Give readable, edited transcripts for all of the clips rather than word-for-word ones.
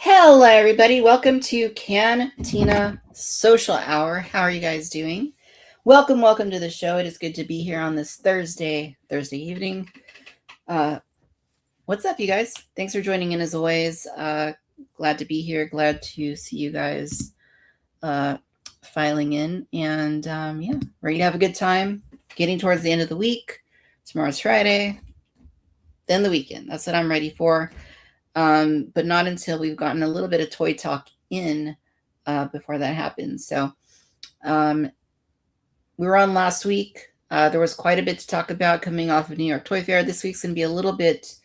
Hello, everybody. Welcome to Cantina Social Hour. How are you guys doing? Welcome to the show. It is good to be here on this Thursday evening. What's up, you guys? Thanks for joining in as always. Glad to be here. Glad to see you guys filing in. And yeah, ready to have a good time. Getting towards the end of the week. Tomorrow's Friday. Then the weekend. That's what I'm ready for. But not until we've gotten a little bit of toy talk in before that happens. So we were on last week. There was quite a bit to talk about coming off of New York Toy Fair. This week's going to be a little bit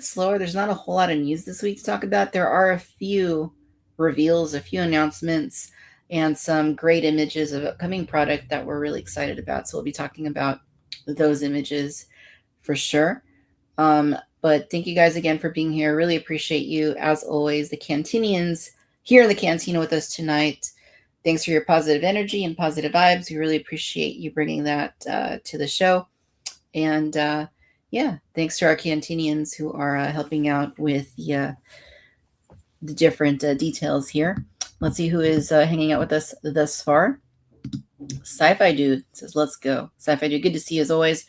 slower. There's not a whole lot of news this week to talk about. There are a few reveals, a few announcements, and some great images of upcoming product that we're really excited about. So we'll be talking about those images for sure. But thank you guys again for being here. Really appreciate you, as always, the Cantinians here in the Cantina with us tonight. Thanks for your positive energy and positive vibes. We really appreciate you bringing that to the show. And yeah, thanks to our Cantinians who are helping out with the different details here. Let's see who is hanging out with us thus far. Sci-Fi Dude says, let's go. Sci-Fi Dude, good to see you as always.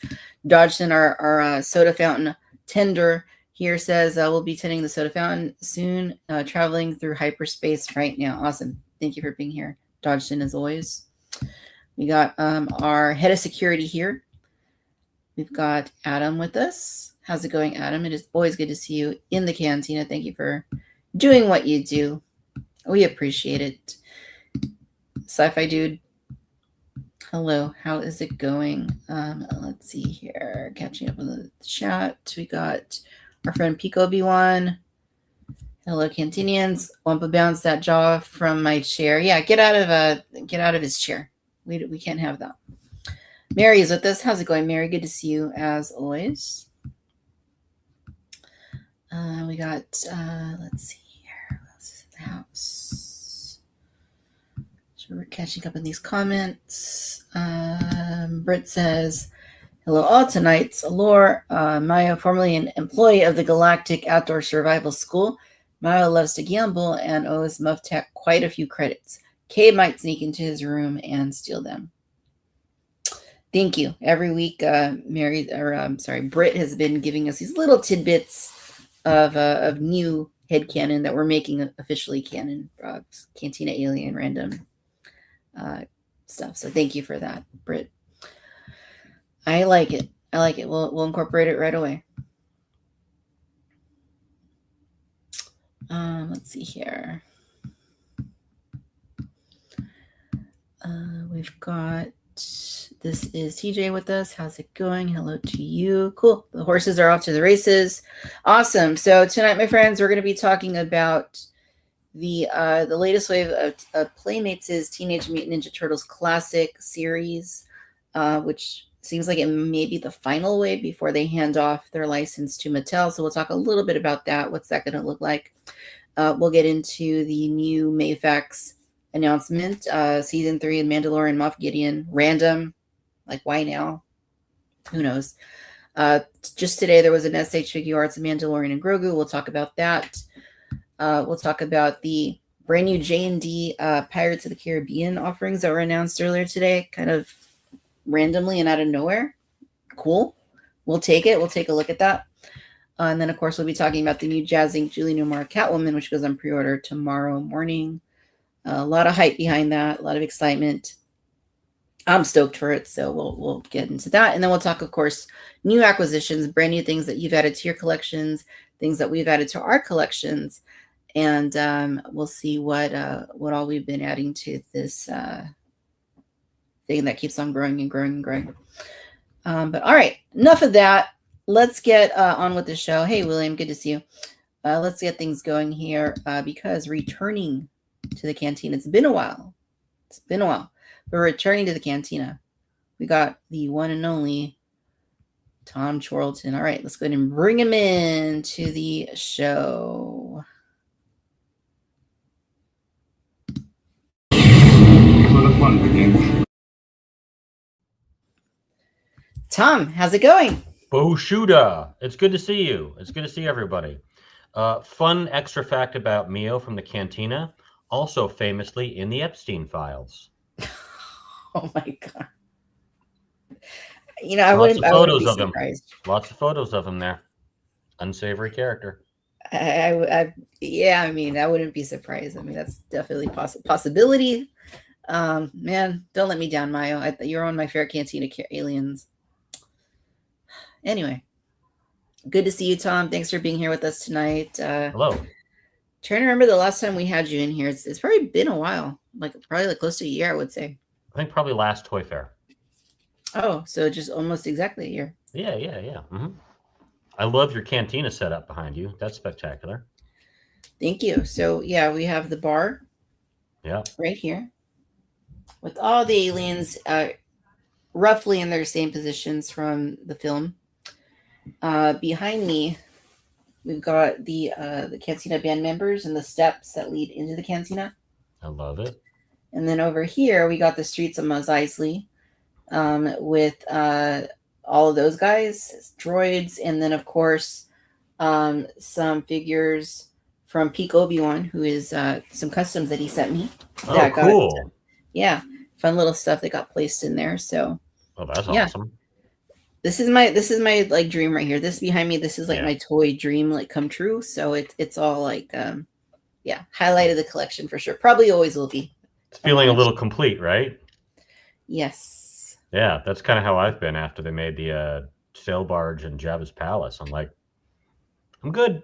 Dodgson, our soda fountain tender here says, we'll be tending the soda fountain soon, traveling through hyperspace right now. Awesome. Thank you for being here, Dodgson, as always. We got our head of security here. We've got Adam with us. How's it going, Adam? It is always good to see you in the Cantina. Thank you for doing what you do. We appreciate it. Sci-Fi Dude, hello, how is it going? Let's see here. Catching up on the chat. We got our friend Pico B1. Hello, Cantinians. Wampa bounced that jaw from my chair. Yeah, get out of his chair. We can't have that. Mary is with us. How's it going, Mary? Good to see you as always. We got let's see here. What else is in the house? So we're catching up on these comments. Britt says, hello all, tonight's Allure. Maya, formerly an employee of the Galactic Outdoor Survival School. Maya loves to gamble and owes MuffTech quite a few credits. Kay might sneak into his room and steal them. Thank you. Every week, Britt has been giving us these little tidbits of new headcanon that we're making officially canon, Cantina Alien random stuff. So thank you for that, Britt. I like it. We'll incorporate it right away. Let's see here. We've got, this is TJ with us. How's it going? Hello to you. Cool. The horses are off to the races. Awesome. So tonight, my friends, we're going to be talking about the latest wave of Playmates' Teenage Mutant Ninja Turtles Classic series, which seems like it may be the final wave before they hand off their license to Mattel. So we'll talk a little bit about that. What's that going to look like? We'll get into the new Mayfax announcement, season 3 of Mandalorian Moff Gideon, random, like why now? Who knows? Just today there was an SH Figure Arts of Mandalorian and Grogu. We'll talk about that. We'll talk about the brand new J&D Pirates of the Caribbean offerings that were announced earlier today, kind of randomly and out of nowhere. Cool. We'll take it. We'll take a look at that. And then, of course, we'll be talking about the new Jazz Inc. Julie Newmar Catwoman, which goes on pre-order tomorrow morning. A lot of hype behind that, a lot of excitement. I'm stoked for it, so we'll get into that. And then we'll talk, of course, new acquisitions, brand new things that you've added to your collections, things that we've added to our collections, and we'll see what all we've been adding to this thing that keeps on growing and growing and growing. But all right, enough of that. Let's get on with the show. Hey, William, good to see you. Let's get things going here because returning to the Cantina, it's been a while. But returning to the Cantina, we got the one and only Tom Chorlton. All right, let's go ahead and bring him in to the show. Where the fun begins. Tom, how's it going? Boshuda. It's good to see you. It's good to see everybody. Fun extra fact about Meow from the Cantina, also famously in the Epstein files. Oh my god! You know, I Lots wouldn't. of I wouldn't photos be of him. surprised. Lots of photos of him there. Unsavory character. Yeah. I mean, I wouldn't be surprised. I mean, that's definitely possibility. Man, don't let me down, Mayo. You're on my favorite Cantina aliens. Anyway, good to see you, Tom. Thanks for being here with us tonight. Hello. Trying to remember the last time we had you in here. It's probably been a while, probably like close to a year, I would say. I think probably last Toy Fair. Oh, so just almost exactly a year. Yeah. I love your Cantina setup behind you. That's spectacular. Thank you. So yeah, we have the bar. Yeah. Right here, with all the aliens roughly in their same positions from the film. Behind me, we've got the Cantina band members and the steps that lead into the Cantina. I love it. And then over here, we got the streets of Mos Eisley with all of those guys, droids, and then, of course, some figures from Peak Obi-Wan, who is some customs that he sent me. Oh, cool. Yeah, fun little stuff that got placed in there. So, oh, that's awesome. This is my like dream right here. This behind me, this is like my toy dream like come true. So it's all like highlight of the collection for sure. Probably always will be. It's feeling a little complete, right? Yes. Yeah, that's kind of how I've been after they made the sail barge in Jabba's palace. I'm like, I'm good.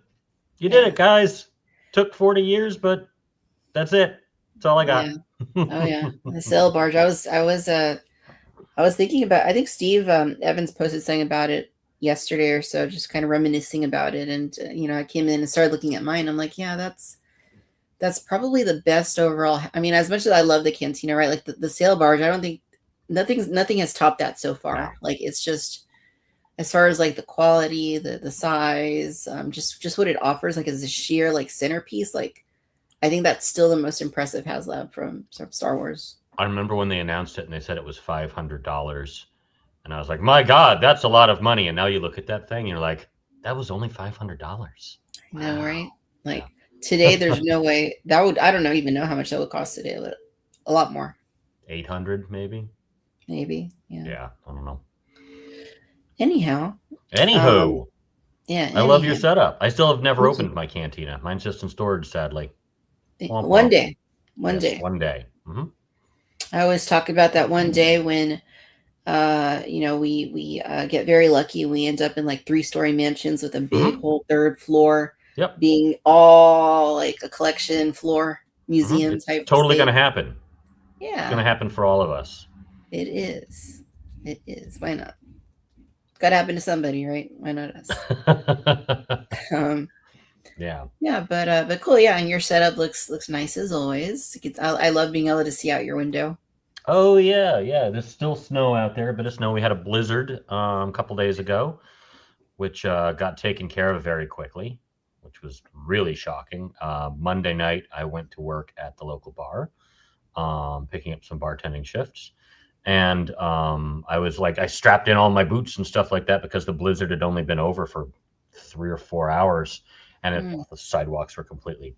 You did it, guys. Took 40 years, but that's it. That's all I got. Yeah. Oh yeah, the sail barge. I was thinking about. I think Steve Evans posted something about it yesterday or so, just kind of reminiscing about it. And I came in and started looking at mine. I'm like, yeah, that's probably the best overall. I mean, as much as I love the Cantina, right? Like the sail barge, I don't think nothing has topped that so far. No. Like it's just as far as like the quality, the size, just what it offers, like as a sheer like centerpiece. Like I think that's still the most impressive HasLab from Star Wars. I remember when they announced it and they said it was $500. And I was like, my God, that's a lot of money. And now you look at that thing and you're like, that was only $500. I know, right? Like today, there's no way that would, I don't know, even know how much that would cost today, but a lot more. 800 maybe? Maybe, yeah. Yeah, I don't know. Anyhow. Yeah. I love your setup. I still have never opened my Cantina. Mine's just in storage, sadly. One day. One day. Mm-hmm. I always talk about that one day when, we get very lucky. We end up in like 3-story mansions with a big whole 3rd floor. Yep. Being all like a collection floor museum type. Totally going to happen. Yeah. It's going to happen for all of us. It is. Why not? Got to happen to somebody, right? Why not us? Yeah, but cool. Yeah, and your setup looks nice as always. I love being able to see out your window. Oh yeah. There's still snow out there, a bit of snow. We had a blizzard a couple days ago, which got taken care of very quickly, which was really shocking. Monday night, I went to work at the local bar, picking up some bartending shifts. And I strapped in all my boots and stuff like that because the blizzard had only been over for 3 or 4 hours. And the sidewalks were completely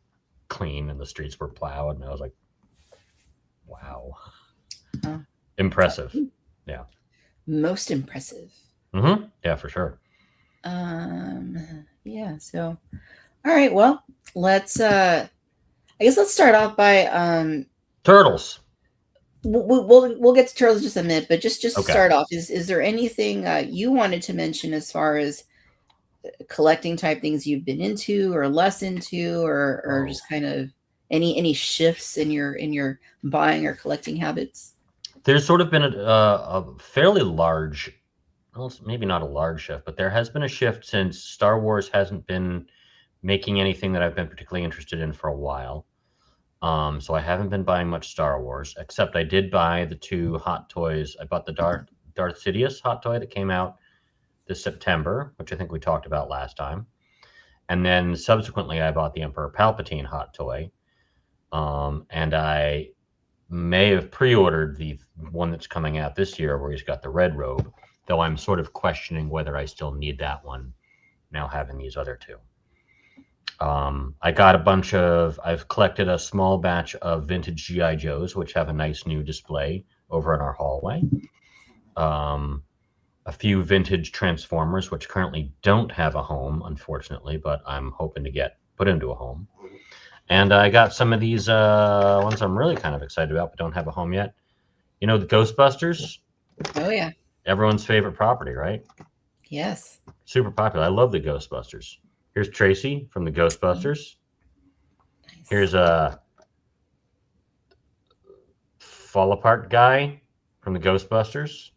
clean and the streets were plowed. And I was like, wow. Impressive. Yeah. Most impressive. Mm-hmm. Yeah, for sure. Yeah. So, all right. Well, let's start off by turtles. We'll get to turtles in just a minute, but just to start off, is there anything you wanted to mention as far as collecting type things you've been into or less into, or just kind of any shifts in your buying or collecting habits? There's sort of been a fairly large, well, maybe not a large shift, but there has been a shift since Star Wars hasn't been making anything that I've been particularly interested in for a while. So I haven't been buying much Star Wars, except I did buy the 2 hot toys. I bought the Darth Sidious hot toy that came out this September, which I think we talked about last time. And then subsequently, I bought the Emperor Palpatine hot toy. And I may have pre-ordered the one that's coming out this year where he's got the red robe, though I'm sort of questioning whether I still need that one now having these other 2. I've collected a small batch of vintage G.I. Joes, which have a nice new display over in our hallway. A few vintage Transformers, which currently don't have a home, unfortunately, but I'm hoping to get put into a home. And I got some of these ones I'm really kind of excited about, but don't have a home yet. You know, the Ghostbusters? Oh, yeah. Everyone's favorite property, right? Yes. Super popular. I love the Ghostbusters. Here's Tracy from the Ghostbusters. Nice. Here's a Fall Apart guy from the Ghostbusters.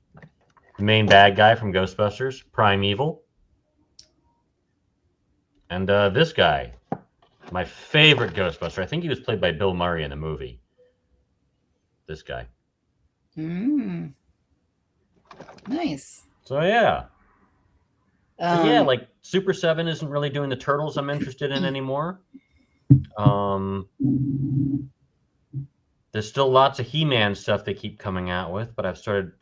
The main bad guy from Ghostbusters, Primeval. And this guy, my favorite Ghostbuster. I think he was played by Bill Murray in the movie. This guy. Nice. So yeah. But yeah, like Super 7 isn't really doing the Turtles I'm interested in anymore. There's still lots of He-Man stuff they keep coming out with, but I've started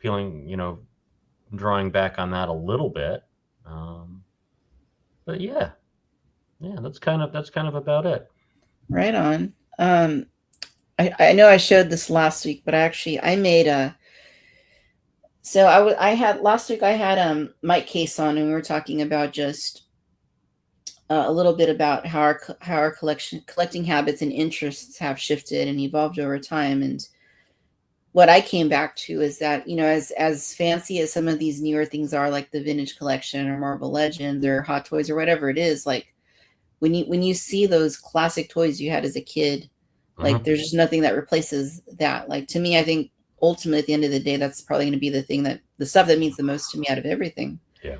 drawing back on that a little bit. But yeah, that's kind of about it. Right on. I know I showed this last week, but I made a. So I had last week. I had Mike Case on, and we were talking about just a little bit about how our collecting habits and interests have shifted and evolved over time. And what I came back to is that, as fancy as some of these newer things are, like the vintage collection or Marvel Legends or Hot Toys or whatever it is, like when you see those classic toys you had as a kid, like there's just nothing that replaces that. Like, to me, I think ultimately at the end of the day, that's probably going to be the stuff that means the most to me out of everything. Yeah.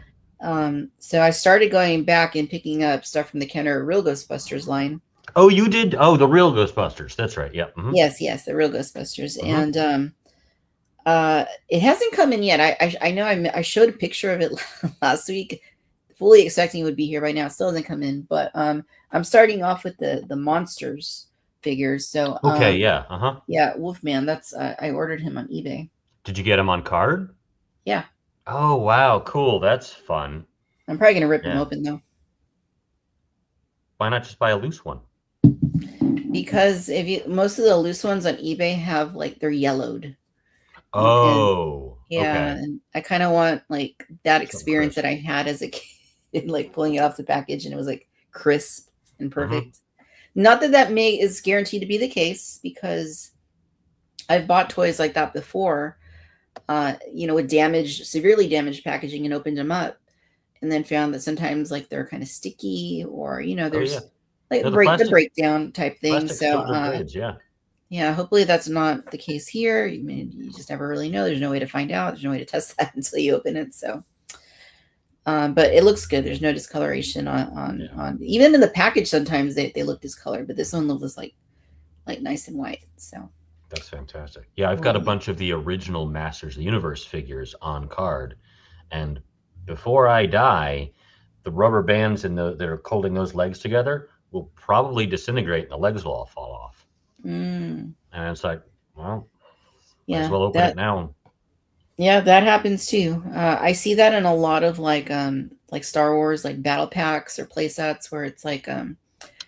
So I started going back and picking up stuff from the Kenner Real Ghostbusters line. Oh, you did? Oh, the Real Ghostbusters. That's right. Yeah. Yes, the Real Ghostbusters. And it hasn't come in yet. I know I showed a picture of it last week, fully expecting it would be here by now. It still hasn't come in, but I'm starting off with the monsters figures. So okay, yeah. Yeah, Wolfman. That's I ordered him on eBay. Did you get him on card? Yeah. Oh wow, cool. That's fun. I'm probably gonna rip him open though. Why not just buy a loose one? Because most of the loose ones on eBay have, like, they're yellowed. Oh, yeah, okay. And I kind of want, like, that experience that I had as a kid, like pulling it off the package and it was like crisp and perfect. Not that is guaranteed to be the case, because I've bought toys like that before, with severely damaged packaging, and opened them up and then found that sometimes, like, they're kind of sticky, or there's like the breakdown type thing. So grades, yeah, hopefully that's not the case here. You just never really know. There's no way to find out. There's no way to test that until you open it. So but it looks good. There's no discoloration on even in the package. Sometimes they look discolored, but this one looks like nice and white. So that's fantastic. Yeah, I've got a bunch of the original Masters of the Universe figures on card, and before I die, the rubber bands that are holding those legs together will probably disintegrate and the legs will all fall off. And it's like, well, might as well open it now. Yeah, that happens too. I see that in a lot of like Star Wars, like battle packs or play sets, where it's like the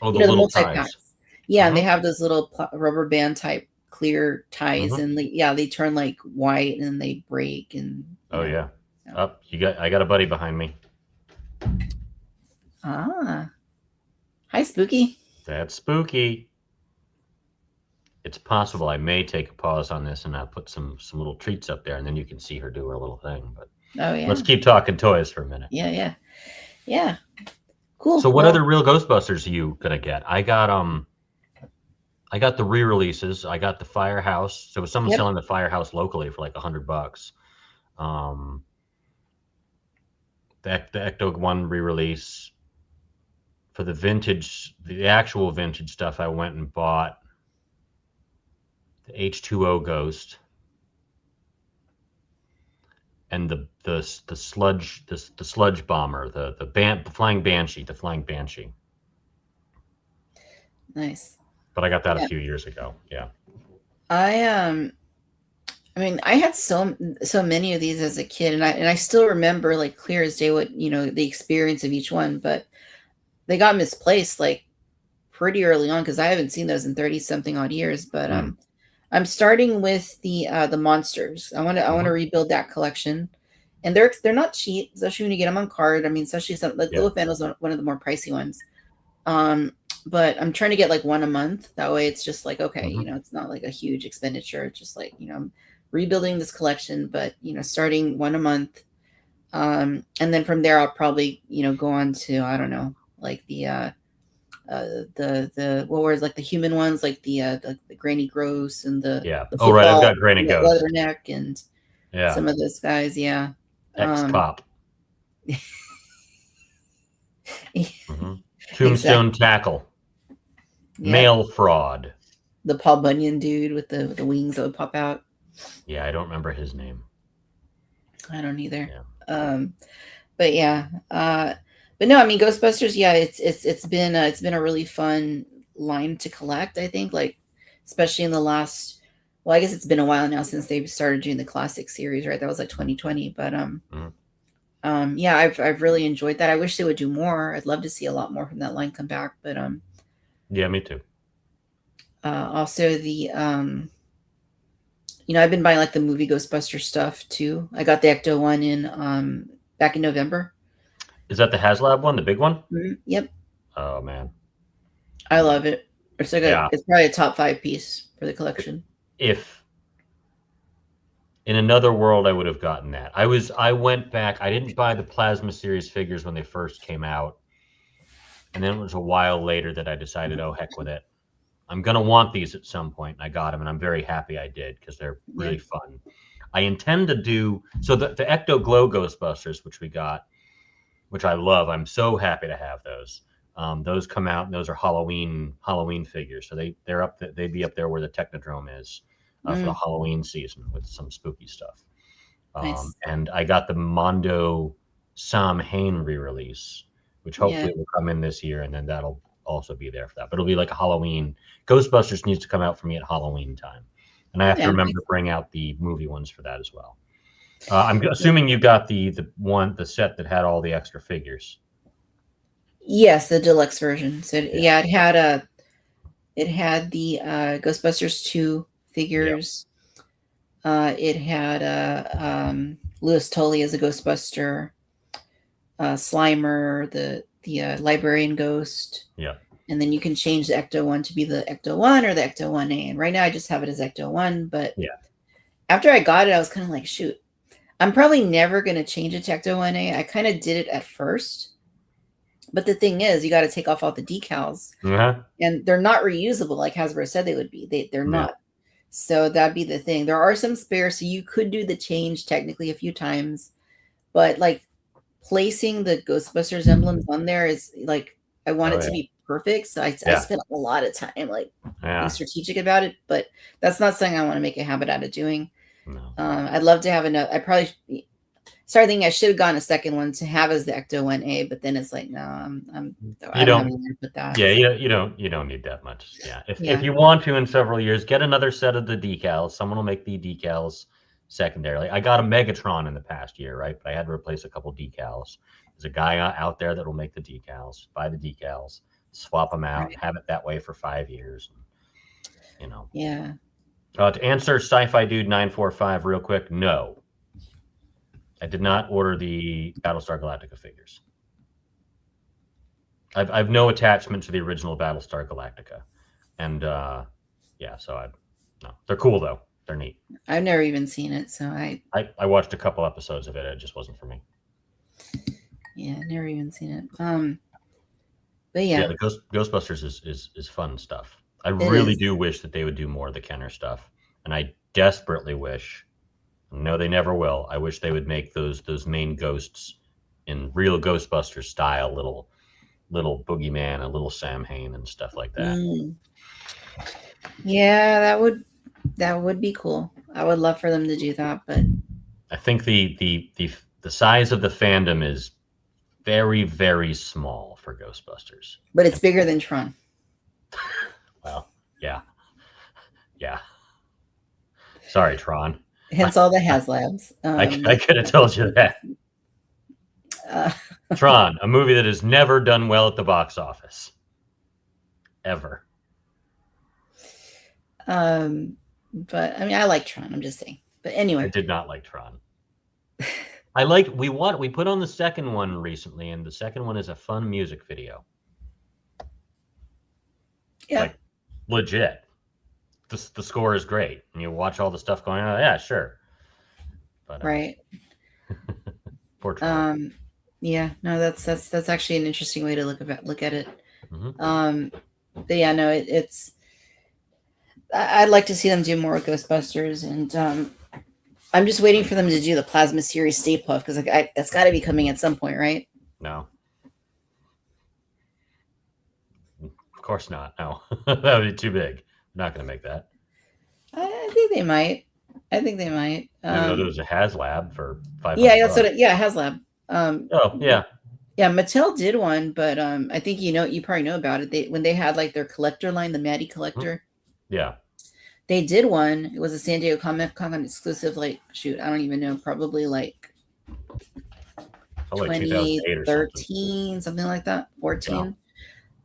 little ties. Yeah, and they have those little rubber band type clear ties, and they turn like white and they break. And I got a buddy behind me. Hi, Spooky. That's Spooky. It's possible I may take a pause on this and I'll put some little treats up there, and then you can see her do her little thing. But let's keep talking toys for a minute. Yeah. Cool. So what other Real Ghostbusters are you gonna get? I got the re-releases. I got the Firehouse. So someone's selling the Firehouse locally for like $100. The Ecto 1 re-release. For the actual vintage stuff, I went and bought the H2O Ghost and the sludge bomber, the flying banshee. Nice. But I got that a few years ago. Yeah. I had so many of these as a kid, and I still remember, like, clear as day what the experience of each one, but they got misplaced. Like, pretty early on because I haven't seen those in 30 something odd years. But Mm. I'm starting with the monsters. I want to Mhm. rebuild that collection, and they're not cheap, especially when you get them on card. I mean, especially some like Yeah. Lilith Vandal's one of the more pricey ones. But I'm trying to get like one a month. That way, it's just like okay, Mhm. it's not like a huge expenditure. It's just like I'm rebuilding this collection, but starting one a month. And then from there, I'll probably go on to I don't know, like the what was like the human ones, like the Granny Gross and Yeah. the Oh, right. I've football got Granny Ghost. Leatherneck and Yeah. some of those guys. Yeah. Ex-cop. Mhm. Exactly. Tombstone Tackle. Yep. Mail fraud. The Paul Bunyan dude with the wings that would pop out. Yeah, I don't remember his name. I don't either. Yeah. But yeah. But no, I mean Ghostbusters. Yeah, it's been a really fun line to collect. I think like especially in the last. Well, I guess it's been a while now since they started doing the classic series, right? That was like 2020, but yeah, I've really enjoyed that. I wish they would do more. I'd love to see a lot more from that line come back, but Yeah, me too. also the I've been buying like the movie Ghostbuster stuff too. I got the Ecto one in back in November. Is that the HasLab one, the big one? Yep, Oh man, I love it. It's like yeah. it's probably a top 5 piece for the collection. If in another world, I would have gotten that. I went back. I didn't buy the Plasma series figures when they first came out, and then it was a while later that I decided, oh heck with it. I'm gonna want these at some point, and I got them, and I'm very happy I did because they're really fun. I intend to do so the Ecto Glow Ghostbusters, which we got, which I love. I'm so happy to have those. Those come out, and those are Halloween figures. So they're up. They'd be up there where the Technodrome is for the Halloween season with some spooky stuff. Nice. And I got the Mondo Sam Hain re-release, which hopefully will come in this year, and then that'll also be there for that. But it'll be like a Halloween. Ghostbusters needs to come out for me at Halloween time, and I have to remember to bring out the movie ones for that as well. I'm assuming you got the set that had all the extra figures. Yes, the deluxe version. So yeah, it had the Ghostbusters 2 figures. It had Louis Tully as a Ghostbuster, Slimer, the librarian ghost. Yeah. And then you can change the Ecto 1 to be the Ecto 1 or the Ecto 1A. And right now I just have it as Ecto 1. But after I got it, I was kind of like, shoot, I'm probably never going to change it to Ecto 1A. I kind of did it at first. But the thing is, you got to take off all the decals. And they're not reusable like Hasbro said they would be. They're not. So that'd be the thing. There are some spares, so you could do the change technically a few times. But like placing the Ghostbusters emblems on there is like, I want it to be perfect. So I spent a lot of time like being strategic about it. But that's not something I want to make a habit out of doing. No. I'd love to have another. I probably started thinking I should have gotten a second one to have as the Ecto 1A, but then it's like, no, I don't have anywhere to put that. Yeah, you don't need that much. Yeah. If you want to in several years, get another set of the decals. Someone will make the decals secondarily. I got a Megatron in the past year, right? But I had to replace a couple decals. There's a guy out there that will make the decals. Buy the decals, swap them out, have it that way for 5 years. Yeah. To answer Sci-Fi Dude 945 real quick, no. I did not order the Battlestar Galactica figures. I've no attachment to the original Battlestar Galactica, and so no. They're cool though. They're neat. I've never even seen it, so I watched a couple episodes of it. It just wasn't for me. Yeah, never even seen it. But yeah, the Ghostbusters is fun stuff. I really do wish that they would do more of the Kenner stuff, and I desperately wish. No, they never will. I wish they would make those main ghosts in real Ghostbusters style, little Boogeyman, a little Sam Hain, and stuff like that. Yeah, that would be cool. I would love for them to do that, but I think the size of the fandom is very, very small for Ghostbusters. But it's bigger than Tron. Well, yeah. Sorry, Tron. Hence all the HasLabs. I could have told you that. Tron, a movie that has never done well at the box office. ever. But I mean, I like Tron. I'm just saying. But I anyway, did not like Tron. I liked we put on the second one recently, and the second one is a fun music video. yeah, Like legit. The score is great, and you watch all the stuff going on. Yeah, sure. But right. poor Tron. Yeah, no, that's actually an interesting way to look at it. Mm-hmm. But yeah, no, it's. I'd like to see them do more with Ghostbusters, and I'm just waiting for them to do the Plasma Series Stay Puft because that's got to be coming at some point, right? No, of course not. No, that would be too big. Not going to make that. I think they might. I think they might. I know there was a HasLab for Yeah, $500. that's what. Yeah, HasLab. Oh yeah. Yeah, Mattel did one, but I think you probably know about it. When they had like their collector line, the Maddie collector. Yeah. They did one. It was a San Diego Comic Con exclusive. Like, shoot, I don't even know. Probably like Like 2008 or something. 2013, something like that. 14. Wow.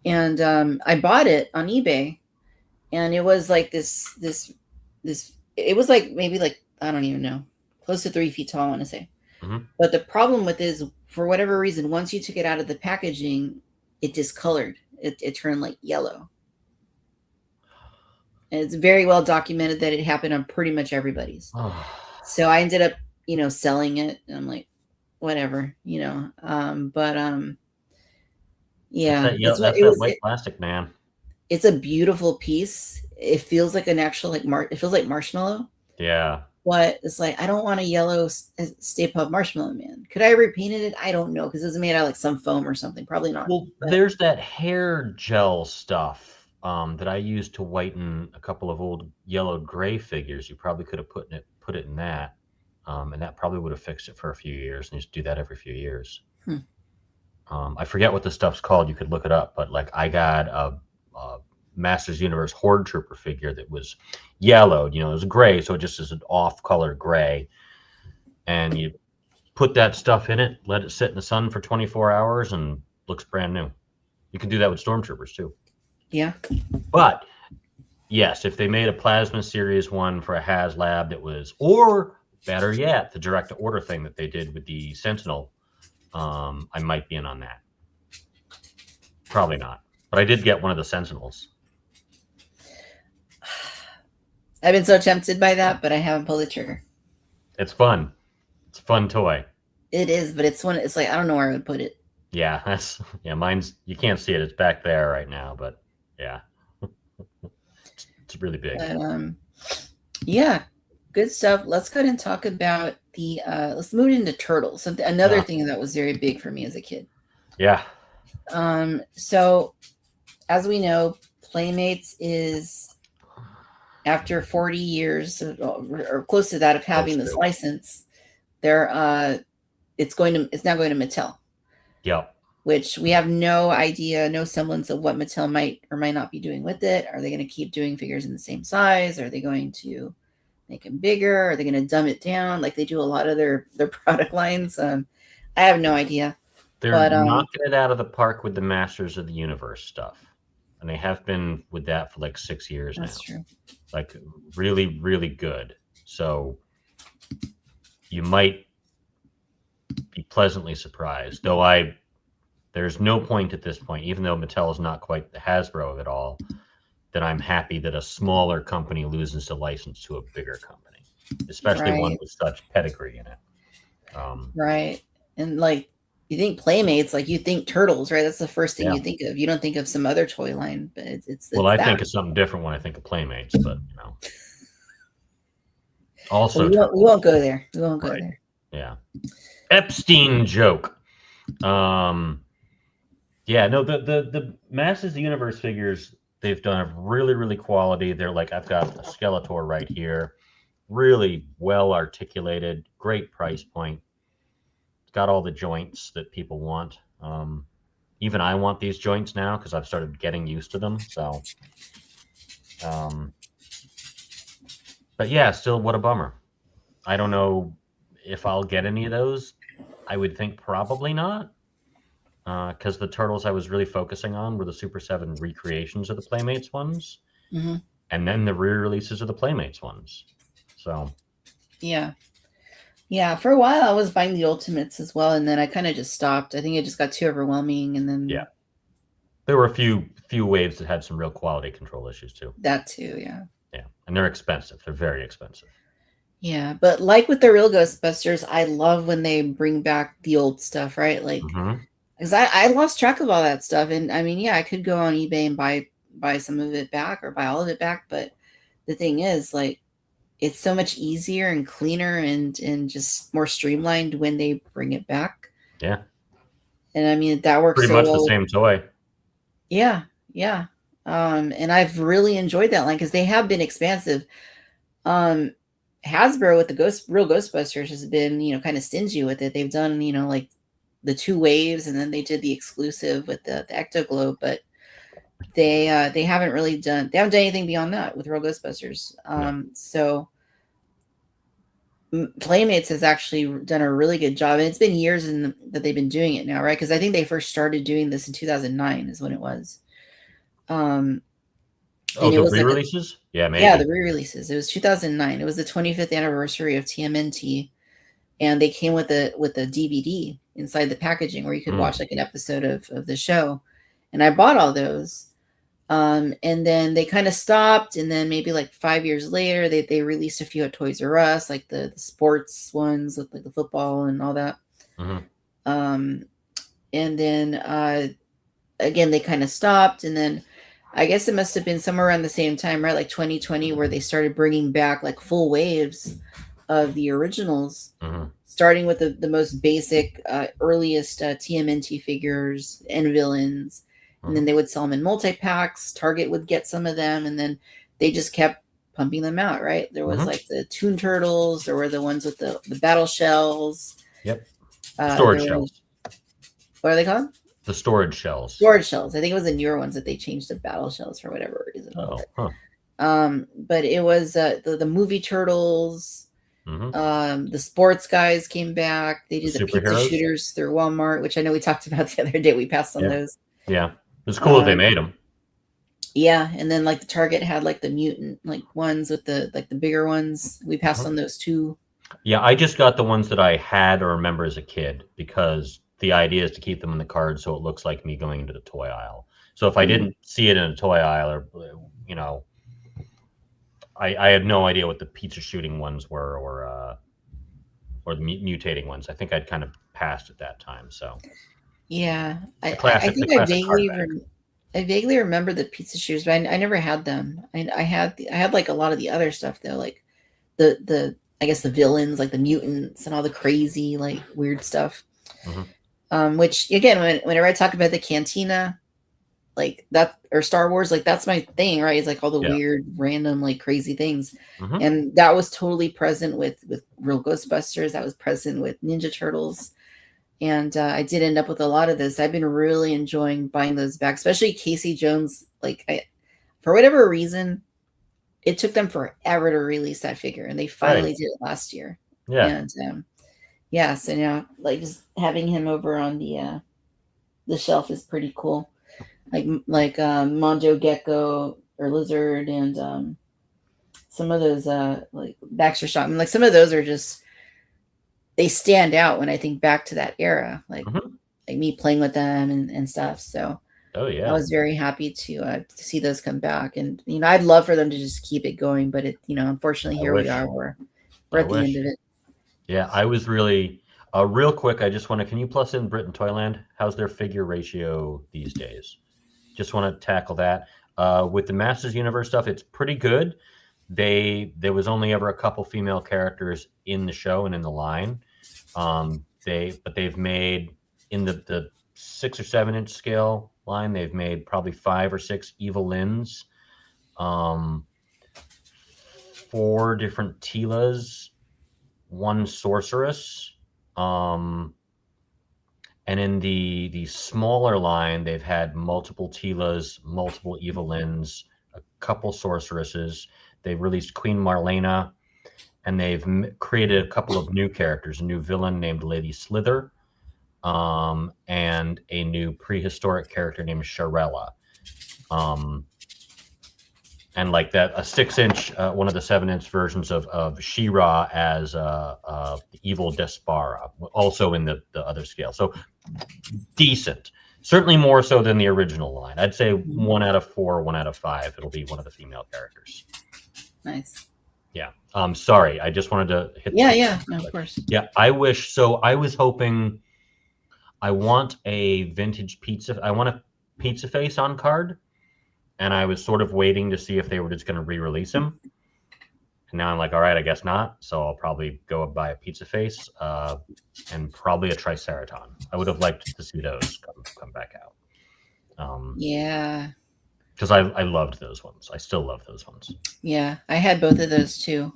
And I bought it on eBay, and it was like this. It was like maybe like I don't even know, close to 3 feet tall. I want to say. Mm-hmm. But the problem with it is, for whatever reason, once you took it out of the packaging, it discolored. It turned like yellow. And it's very well documented that it happened on pretty much everybody's. So I ended up, selling it. And I'm like, whatever, yeah. That's that white plastic, man. It's a beautiful piece. It feels like an actual it feels like marshmallow. Yeah. But it's like, I don't want a yellow Stay Puft Marshmallow Man. Could I have repainted it? I don't know, because it was made out of like some foam or something. Probably not. Well, there's that hair gel stuff that I used to whiten a couple of old yellowed gray figures. You probably could have put it in that, and that probably would have fixed it for a few years. And you just do that every few years. I forget what the stuff's called. You could look it up. But like, I got a Masters Universe Horde Trooper figure that was yellowed. It was gray, so it just is an off-color gray. And you put that stuff in it, let it sit in the sun for 24 hours, and looks brand new. You can do that with Stormtroopers too. Yeah. But yes, if they made a Plasma Series one for a HasLab that was, or better yet, the direct-to-order thing that they did with the Sentinel, I might be in on that. Probably not. But I did get one of the Sentinels. I've been so tempted by that, but I haven't pulled the trigger. It's fun. It's a fun toy. It is, but it's like, I don't know where I would put it. Yeah, mine's, you can't see it. It's back there right now, but yeah. It's really big. But, yeah, good stuff. Let's go ahead and talk about let's move into Turtles. Another thing that was very big for me as a kid. Yeah. So as we know, Playmates is, after 40 years or close to that of having this license, it's now going to Mattel. Yep. Which we have no idea, no semblance of what Mattel might or might not be doing with it. Are they going to keep doing figures in the same size? Are they going to make them bigger? Are they going to dumb it down like they do a lot of their product lines? I have no idea. They're knocking it out of the park with the Masters of the Universe stuff. And they have been with that for like 6 years now. That's true. Like really, really good. So you might be pleasantly surprised. Though there's no point at this point, even though Mattel is not quite the Hasbro of it all, that I'm happy that a smaller company loses the license to a bigger company, especially one with such pedigree in it. Right. And like, you think Playmates, like you think Turtles, right? That's the first thing you think of. You don't think of some other toy line, but it's well, I think of something different when I think of Playmates, but Also, we won't go there. We won't go there. Yeah. Epstein joke. Yeah, no, the Masters of the Universe figures they've done really, really quality. They're like, I've got a Skeletor right here. Really well articulated, great price point. It's got all the joints that people want. Even I want these joints now because I've started getting used to them. So, but yeah, still, what a bummer. I don't know if I'll get any of those. I would think probably not. because the turtles I was really focusing on were the Super 7 recreations of the Playmates ones, and then the re-releases of the Playmates ones. So yeah. Yeah, for a while I was buying the Ultimates as well, and then I kind of just stopped. I think it just got too overwhelming, and then yeah, there were a few waves that had some real quality control issues too. that too, yeah. Yeah, and they're expensive. They're very expensive. Yeah, but like with the real Ghostbusters, I love when they bring back the old stuff, right? Like, because I lost track of all that stuff, and I mean, yeah, I could go on eBay and buy some of it back or buy all of it back, but the thing is, like, it's so much easier and cleaner and just more streamlined when they bring it back. Yeah, and I mean that works pretty so much the well. same toy. Yeah, yeah. And I've really enjoyed that line because they have been expansive. Hasbro with the real Ghostbusters has been, kind of stingy with it. They've done, like the 2 waves, and then they did the exclusive with the Ecto Globe, but they haven't done anything beyond that with real Ghostbusters. So Playmates has actually done a really good job, and it's been years that they've been doing it now, right? Because I think they first started doing this in 2009 is when it was. And it The was like re-releases? Yeah, maybe. Yeah, the re-releases. It was 2009. It was the 25th anniversary of TMNT, and they came with a DVD inside the packaging where you could watch like an episode of the show. And I bought all those. And then they kind of stopped, and then maybe like 5 years later, they released a few at Toys R Us, like the sports ones with like the football and all that. And then again, they kind of stopped, and then I guess it must have been somewhere around the same time, right? Like 2020, where they started bringing back like full waves of the originals, starting with the most basic, earliest TMNT figures and villains. And then they would sell them in multi-packs. Target would get some of them, and then they just kept pumping them out, right? There was like the Toon Turtles. There were the ones with the battle shells. Yep. Storage shells. What are they called? The storage shells. Storage shells. I think it was the newer ones that they changed to battle shells for whatever reason. But it was the movie Turtles. The sports guys came back. They did the pizza shooters through Walmart, which I know we talked about the other day. We passed on those. Yeah, it was cool that they made them. Yeah, and then like the Target had like the mutant like ones with the bigger ones. We passed on those too. Yeah, I just got the ones that I had or remember as a kid, because the idea is to keep them in the card so it looks like me going into the toy aisle. So if I didn't see it in a toy aisle, or I had no idea what the pizza shooting ones were, or the mutating ones. I think I'd kind of passed at that time. So yeah, I think I vaguely remember the pizza shooters, but I never had them. I had like a lot of the other stuff though, like the I guess the villains, like the mutants and all the crazy like weird stuff. Which again, whenever I talk about the Cantina, like that, or Star Wars, like that's my thing, right? It's like all the weird, random, like crazy things, and that was totally present with real Ghostbusters. That was present with Ninja Turtles, and I did end up with a lot of this. I've been really enjoying buying those back, especially Casey Jones. Like, for whatever reason, it took them forever to release that figure, and they finally did it last year. Yeah, and yeah, so now like just having him over on the shelf is pretty cool. Like Monjo Gecko or Lizard, and some of those like Baxter Shock. I mean, like some of those are just, they stand out when I think back to that era, like me playing with them and stuff. So I was very happy to see those come back, and I'd love for them to just keep it going, but it unfortunately here we are, we're at the end of it. Yeah, I was really real quick. I just want to, can you plus in Britain Toyland? How's their figure ratio these days? Just want to tackle that. With the Masters Universe stuff, it's pretty good. There was only ever a couple female characters in the show and in the line. They've made in the 6 or 7 inch scale line, they've made probably 5 or 6 Evil Lyns, 4 different Teelas, 1 Sorceress, and in the smaller line, they've had multiple Teelas, multiple Evil Lyns, a couple Sorceresses. They've released Queen Marlena, and they've created a couple of new characters, a new villain named Lady Slither, and a new prehistoric character named Sharella. And like that, a 6-inch, one of the 7-inch versions of She-Ra as the evil Despara, also in the other scale. So decent, certainly more so than the original line. I'd say 1 out of 4, 1 out of 5. It'll be one of the female characters. Nice. Yeah. Sorry, I just wanted to hit. Yeah, no, of course. Yeah, I wish so. I was hoping. I want a vintage pizza. I want a Pizza Face on card. And I was sort of waiting to see if they were just going to re-release him. And now I'm like, all right, I guess not. So I'll probably go buy a Pizza Face and probably a Triceraton. I would have liked to see those come back out. Yeah. Because I loved those ones. I still love those ones. Yeah, I had both of those too.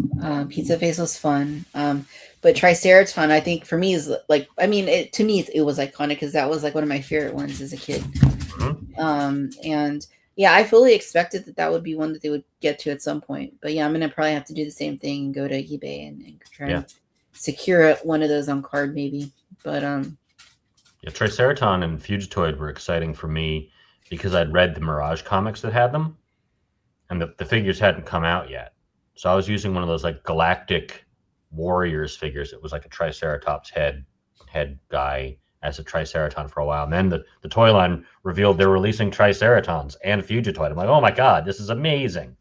Pizza Face was fun. But Triceraton, I think for me is like, I mean, to me, it was iconic because that was like one of my favorite ones as a kid. Mm-hmm. And yeah, I fully expected that would be one that they would get to at some point. But yeah, I'm going to probably have to do the same thing and go to eBay and try to secure one of those on card maybe. But yeah, Triceraton and Fugitoid were exciting for me because I'd read the Mirage comics that had them, and the figures hadn't come out yet. So I was using one of those like Galactic Warriors figures. It was like a Triceratops head guy as a Triceraton for a while. And then the toy line revealed they're releasing Triceratons and Fugitoid. I'm like, oh my God, this is amazing.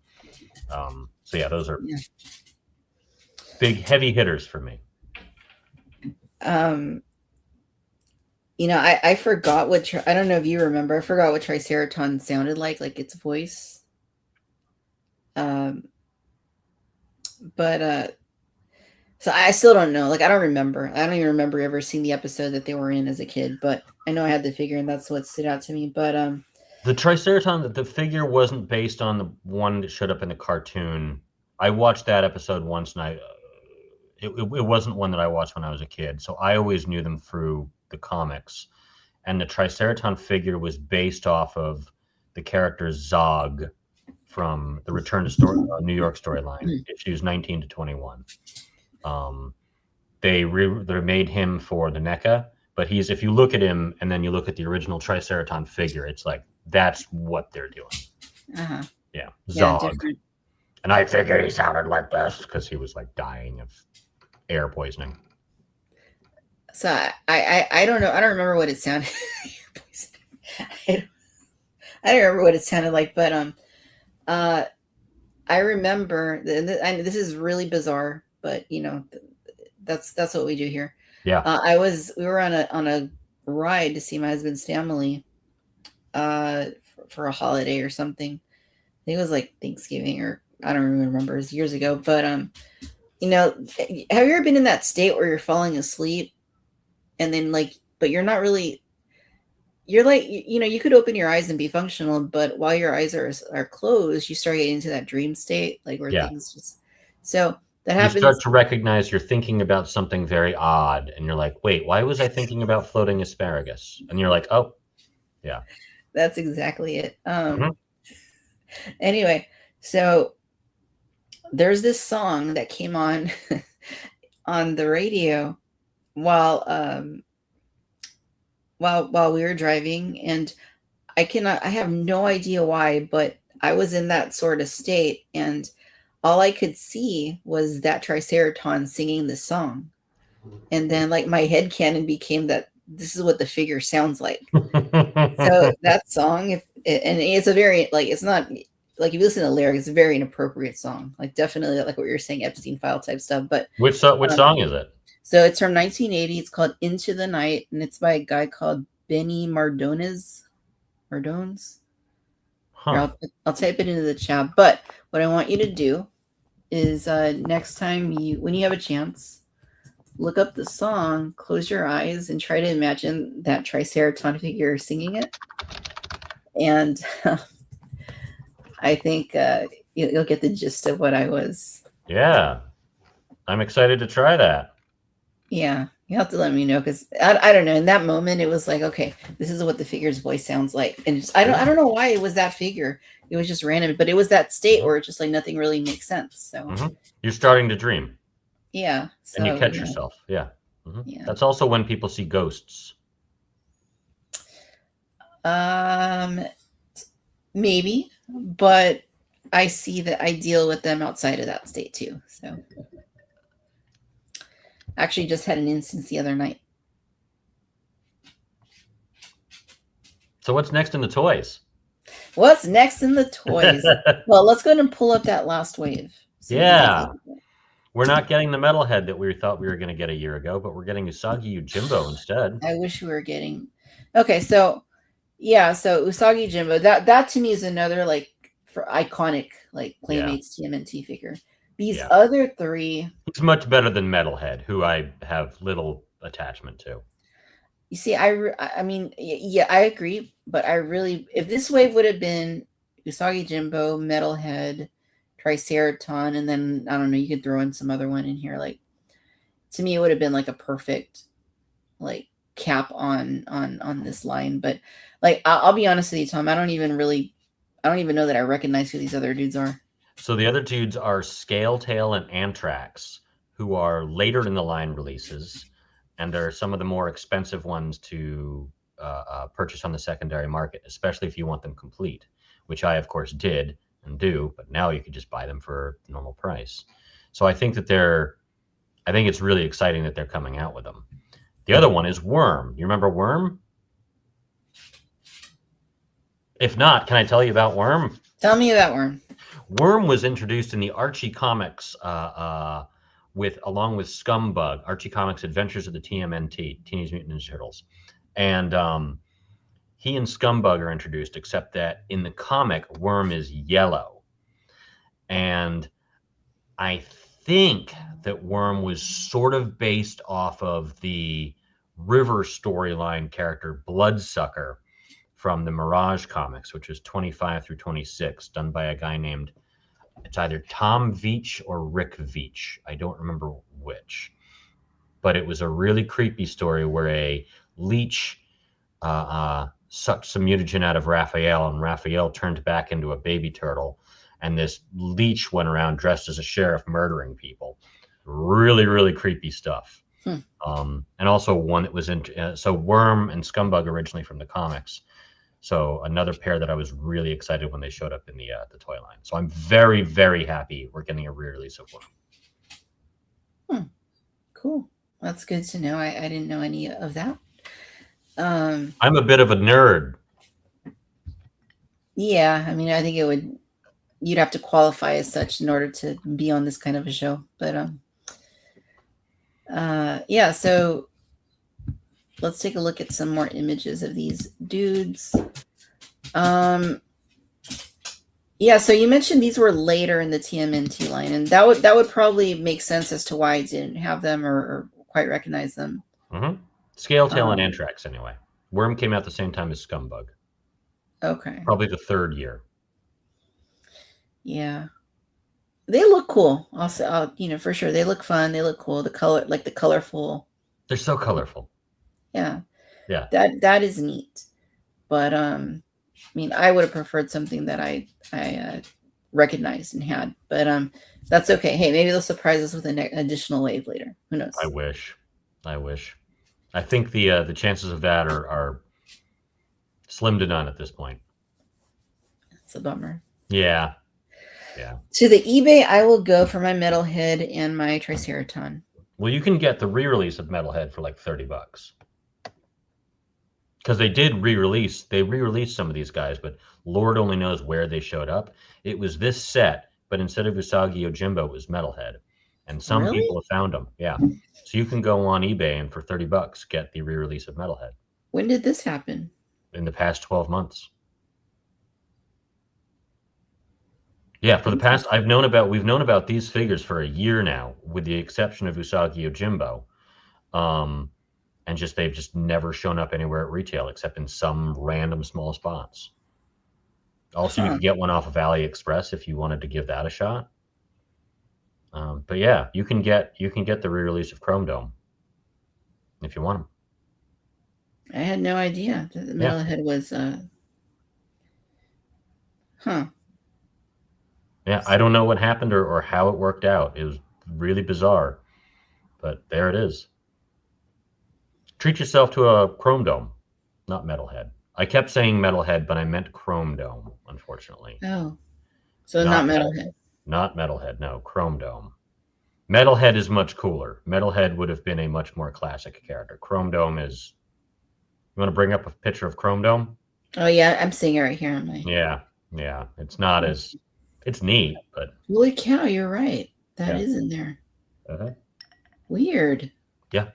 So yeah, those are big, heavy hitters for me. You know, I forgot what, I don't know if you remember, I forgot what Triceraton sounded like its voice. So I still don't know. Like, I don't remember. I don't even remember ever seeing the episode that they were in as a kid, but I know I had the figure and that's what stood out to me. But the Triceraton, the figure wasn't based on the one that showed up in the cartoon. I watched that episode once, and it wasn't one that I watched when I was a kid. So I always knew them through the comics. And the Triceraton figure was based off of the character Zog from the Return to New York storyline, issues 19 to 21. They made him for the NECA, but if you look at him and then you look at the original Triceraton figure, it's like that's what they're doing. Yeah, Zog. Yeah, and I figured he sounded like this because he was like dying of air poisoning. So I don't know. I don't remember what it sounded. I don't remember what it sounded like, but I remember. This is really bizarre, but you know, that's what we do here. Yeah. We were on a ride to see my husband's family, for a holiday or something. I think it was like Thanksgiving, or I don't even remember. It was years ago, but you know, have you ever been in that state where you're falling asleep? And then but you're not really, you're like, you know, you could open your eyes and be functional, but while your eyes are closed, you start getting into that dream state, like where things just, so that happens. You start to recognize you're thinking about something very odd and you're like, wait, why was I thinking about floating asparagus? And you're like, oh, yeah. That's exactly it. Anyway, so there's this song that came on on the radio while we were driving, and I have no idea why, but I was in that sort of state, and all I could see was that Triceraton singing the song. And then like my headcanon became that this is what the figure sounds like. So that song, and it's a very, like, it's not like, if you listen to the lyrics, it's a very inappropriate song. Like definitely like what you're saying, Epstein file type stuff. But which song is it? So it's from 1980. It's called Into the Night, and it's by a guy called Benny Mardones. Huh. I'll type it into the chat. But what I want you to do is next time when you have a chance, look up the song, close your eyes, and try to imagine that Triceraton figure singing it. And I think you'll get the gist of what I was. Yeah. I'm excited to try that. Yeah, you have to let me know, because I don't know. In that moment, it was like, okay, this is what the figure's voice sounds like, and I don't know why it was that figure. It was just random, but it was that state where it's just like nothing really makes sense. So you're starting to dream. Yeah, and you catch yourself. Yeah. Yeah. That's also when people see ghosts. Maybe, but I see that I deal with them outside of that state too. So, actually, just had an instance the other night. So what's next in the toys? What's next in the toys? Well, let's go ahead and pull up that last wave. So Yeah. We're not getting the metalhead that we thought we were going to get a year ago, but we're getting Usagi Yojimbo instead. I wish we were getting. Okay, so yeah, so Usagi Jimbo. That to me is another like for iconic like Playmates TMNT figure. These other three. It's much better than Metalhead, who I have little attachment to. You see, I mean, yeah, I agree, but I really, if this wave would have been Usagi Jimbo, Metalhead, Triceraton, and then I don't know, you could throw in some other one in here. Like to me, it would have been like a perfect like cap on this line. But like I'll be honest with you, Tom, I don't even know that I recognize who these other dudes are. So the other dudes are Scaletail and Anthrax, who are later in the line releases, and they're some of the more expensive ones to purchase on the secondary market, especially if you want them complete, which I, of course, did and do, but now you can just buy them for the normal price. So I think it's really exciting that they're coming out with them. The other one is Worm. You remember Worm? If not, can I tell you about Worm? Tell me about Worm. Worm was introduced in the Archie Comics along with Scumbug, Archie Comics Adventures of the TMNT, Teenage Mutant Ninja Turtles. And he and Scumbug are introduced, except that in the comic, Worm is yellow. And I think that Worm was sort of based off of the River storyline character Bloodsucker from the Mirage comics, which was 25 through 26, done by a guy named, it's either Tom Veitch or Rick Veitch. I don't remember which. But it was a really creepy story where a leech sucked some mutagen out of Raphael, and Raphael turned back into a baby turtle. And this leech went around dressed as a sheriff murdering people. Really, really creepy stuff. And also one that was so Worm and Scumbug originally from the comics. So another pair that I was really excited when they showed up in the toy line. So I'm very, very happy we're getting a re-release of Worm. Cool. That's good to know. I didn't know any of that. I'm a bit of a nerd. Yeah, I mean, I think you'd have to qualify as such in order to be on this kind of a show. But yeah, so let's take a look at some more images of these dudes. Yeah, so you mentioned these were later in the TMNT line, and that would probably make sense as to why I didn't have them or quite recognize them. Scaletail and Anthrax, anyway. Worm came out the same time as Scumbug. Okay. Probably the third year. Yeah. They look cool. Also, for sure. They look fun. They look cool. The color, like the colorful. They're so colorful. Yeah. Yeah. That is neat. But I mean, I would have preferred something that I recognized and had. But that's okay. Hey, maybe they'll surprise us with an additional wave later. Who knows? I wish. I think the chances of that are slim to none at this point. It's a bummer. Yeah. To the eBay, I will go for my Metalhead and my Triceraton. Well, you can get the re-release of Metalhead for like $30. Because they did re-release some of these guys, but Lord only knows where they showed up. It was this set, but instead of Usagi Yojimbo, it was Metalhead. And some people have found them. Yeah. So you can go on eBay and for $30 get the re-release of Metalhead. When did this happen? In the past 12 months. Yeah, for the past, we've known about these figures for a year now, with the exception of Usagi Yojimbo. And they've just never shown up anywhere at retail except in some random small spots. Also, you could get one off of AliExpress if you wanted to give that a shot. But yeah, you can get the re-release of Chrome Dome if you want them. I had no idea that the Metalhead was. Yeah, I don't know what happened or how it worked out. It was really bizarre, but there it is. Treat yourself to a Chrome Dome, not Metalhead. I kept saying Metalhead, but I meant Chrome Dome, unfortunately. Oh, so not Metalhead. Not Metalhead, no, Chrome Dome. Metalhead is much cooler. Metalhead would have been a much more classic character. Chrome Dome is... You want to bring up a picture of Chrome Dome? Oh yeah, I'm seeing it right here on my. Yeah. It's not as... It's neat, but... Holy cow, you're right. That Yeah. is in there. Uh-huh. Weird. Yeah.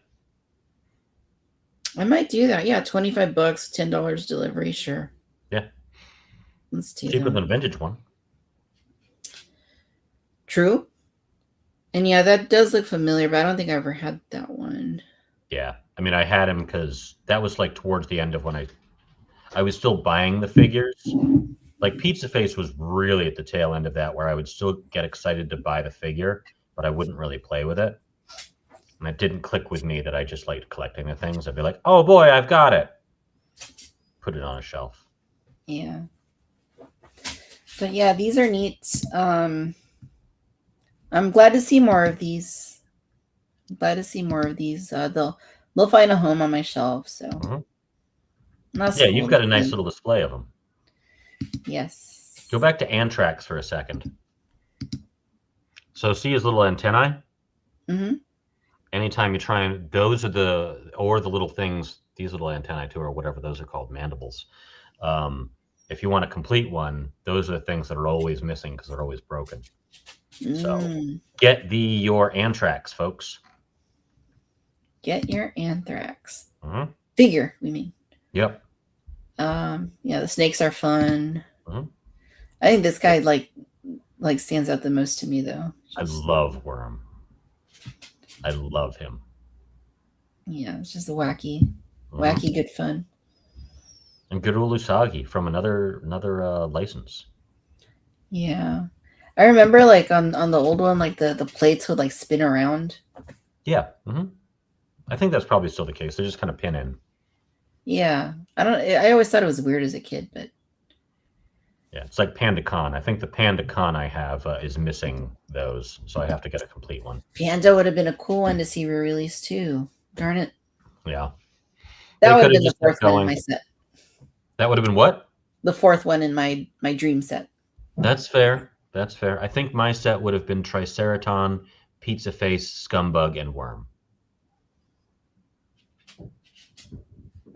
I might do that. Yeah, $25, $10 delivery, sure. Yeah. Let's do Cheaper that. than a vintage one. True. And yeah, that does look familiar, but I don't think I ever had that one. Yeah. I mean, I had him because that was like towards the end of when I was still buying the figures. Like Pizza Face was really at the tail end of that, where I would still get excited to buy the figure, but I wouldn't really play with it. And it didn't click with me that I just liked collecting the things. I'd be like, oh boy, I've got it. Put it on a shelf. Yeah. But yeah, these are neat. I'm glad to see more of these. They'll find a home on my shelf. So yeah, you've got a nice little display of them. Yes. Go back to Anthrax for a second. So see his little antennae? Mm-hmm. Anytime you try and... Those are the little things, these little antennae too, or whatever those are called, mandibles. If you want a complete one, those are the things that are always missing because they're always broken. So get your Anthrax, folks. Get your Anthrax. Mm-hmm. Figure, we mean. Yep. Yeah, the snakes are fun. Mm-hmm. I think this guy like stands out the most to me though. I love Worm. I love him. Yeah, it's just wacky good fun. And good old Usagi from another license. Yeah. I remember like on the old one, like the plates would like spin around. Yeah. Mm-hmm. I think that's probably still the case. They just kind of pin in. Yeah. I always thought it was weird as a kid, but yeah, it's like Panda Con. I think the Panda Con I have is missing those, so I have to get a complete one. Panda would have been a cool one to see re-released too. Darn it. Yeah. That would have been the fourth one in my set. That would have been what? The fourth one in my dream set. That's fair. That's fair. I think my set would have been Triceraton, Pizza Face, Scumbug, and Worm.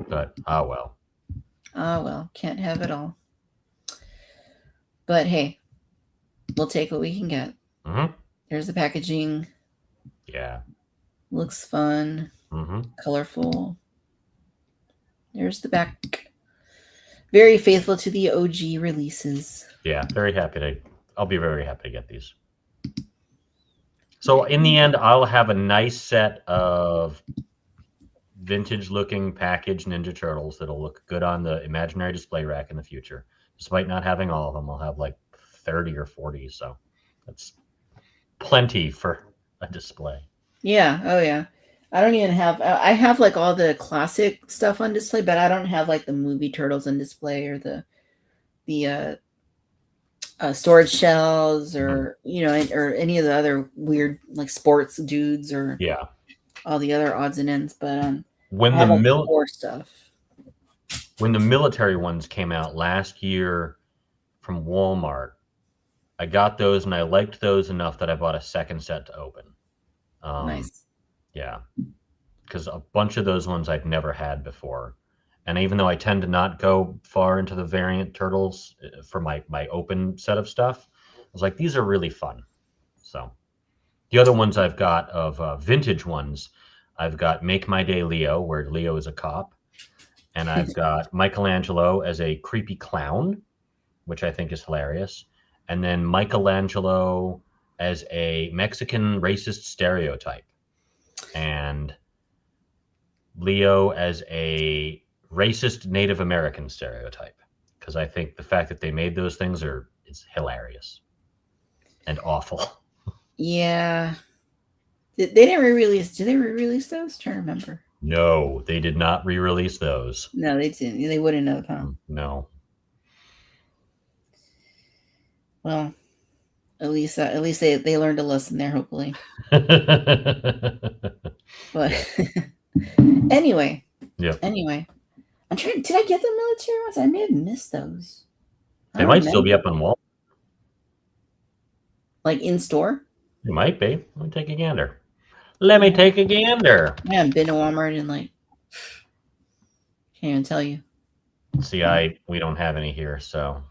But, well. Oh, well. Can't have it all. But, hey. We'll take what we can get. Mm-hmm. There's the packaging. Yeah. Looks fun. Mm-hmm. Colorful. There's the back. Very faithful to the OG releases. Yeah, I'll be very happy to get these. So in the end, I'll have a nice set of vintage-looking packaged Ninja Turtles that'll look good on the imaginary display rack in the future. Despite not having all of them, I'll have like 30 or 40, so that's plenty for a display. Yeah. Oh, yeah. I don't even have... I have like all the classic stuff on display, but I don't have like the movie Turtles on display or the storage shells or, or any of the other weird like sports dudes or all the other odds and ends. But when the more stuff. When the military ones came out last year from Walmart, I got those and I liked those enough that I bought a second set to open. Nice. Yeah, because a bunch of those ones I'd never had before. And even though I tend to not go far into the variant turtles for my open set of stuff, I was like, these are really fun. So the other ones I've got of vintage ones, I've got Make My Day Leo, where Leo is a cop. And I've got Michelangelo as a creepy clown, which I think is hilarious. And then Michelangelo as a Mexican racist stereotype. And Leo as a racist Native American stereotype. Because I think the fact that they made those things is hilarious. And awful. Yeah. They didn't re-release. Did they re-release those? I'm trying to remember. No, they did not re-release those. No, they didn't. They wouldn't have, huh? No. Well, at least they learned a lesson there, hopefully. But anyway. Yeah. Anyway, I'm trying. Did I get the military ones? I may have missed those. They might still be up on wall. Like in store? They might be. Let me take a gander. Let me take a gander. I haven't been to Walmart and like can't even tell you. See, we don't have any here, so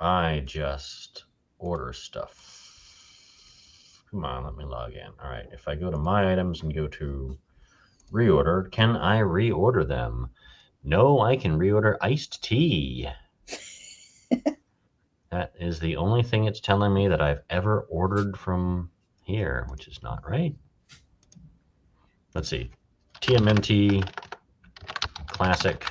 I just order stuff. Come on, let me log in. All right, if I go to my items and go to reorder, can I reorder them? No, I can reorder iced tea. That is the only thing it's telling me that I've ever ordered from here, which is not right. Let's see. TMNT Classic.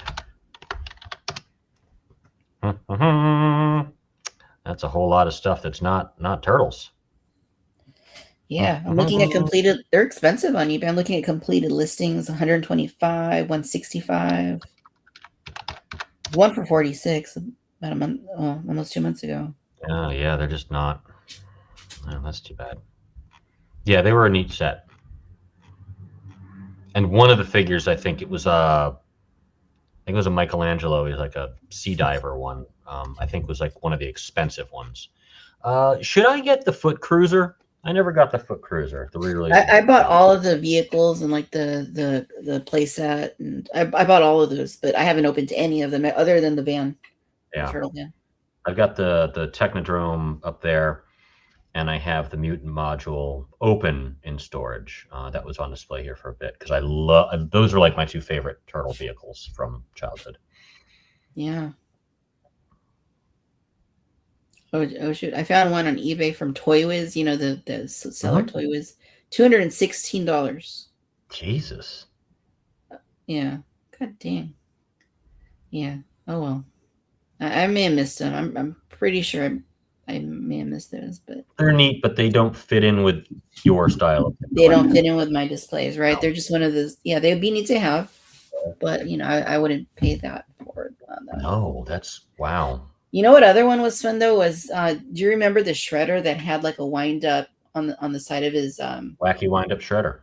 That's a whole lot of stuff that's not turtles. Yeah, I'm looking at completed. They're expensive on eBay. I'm looking at completed listings: 125, 165, one for 46 about a month, almost 2 months ago. Oh yeah, they're just not. Oh, that's too bad. Yeah, they were a neat set. And one of the figures, I think it was a Michelangelo. He's like a sea diver one. I think was like one of the expensive ones. Should I get the Foot Cruiser? I never got the Foot Cruiser. The re-release. I bought all of the vehicles and like the playset, and I bought all of those, but I haven't opened any of them other than the van. Yeah, the turtle van. I've got the Technodrome up there, and I have the Mutant module open in storage. That was on display here for a bit because I love those. Are like my two favorite turtle vehicles from childhood. Yeah. Oh shoot! I found one on eBay from Toy Wiz. You know the seller Toy Wiz, $216. Jesus. Yeah. God dang. Yeah. Oh well. I may have missed them. I'm pretty sure I may have missed those, but they're neat, but they don't fit in with your style. They don't fit in with my displays, right? No. They're just one of those. Yeah, they would be neat to have, but I wouldn't pay that for it. No, that's wow. You know what other one was fun though was do you remember the shredder that had like a wind up on the side of his wacky wind up shredder?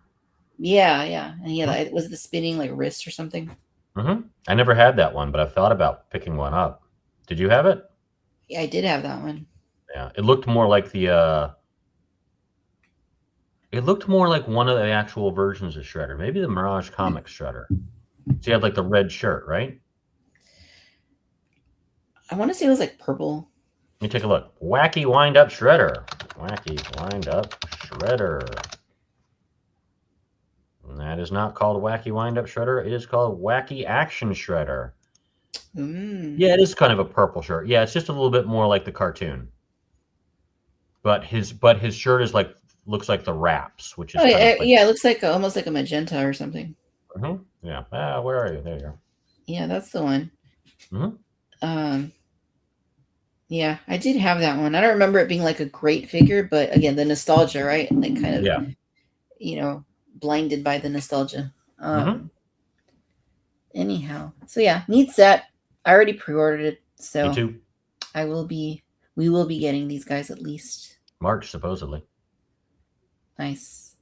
Yeah, and it was the spinning like wrist or something. I never had that one, but I've thought about picking one up. Did you have it? Yeah, I did have that one. Yeah, it looked more like the it looked more like one of the actual versions of Shredder, maybe the Mirage Comics Shredder. So you had like the red shirt, right? I want to say it was like purple. Let me take a look. Wacky Wind Up Shredder. Wacky Wind Up Shredder. And that is not called Wacky Wind Up Shredder. It is called Wacky Action Shredder. Yeah, it is kind of a purple shirt. Yeah, it's just a little bit more like the cartoon. But his shirt is like looks like the wraps, which is it looks like almost like a magenta or something. Yeah. Where are you? There you go. Yeah, that's the one. Yeah, I did have that one. I don't remember it being like a great figure, but again, the nostalgia, right? Like kind of, blinded by the nostalgia. Anyhow, so yeah, neat set. I already pre-ordered it, so me too. We will be getting these guys at least March, supposedly. Nice.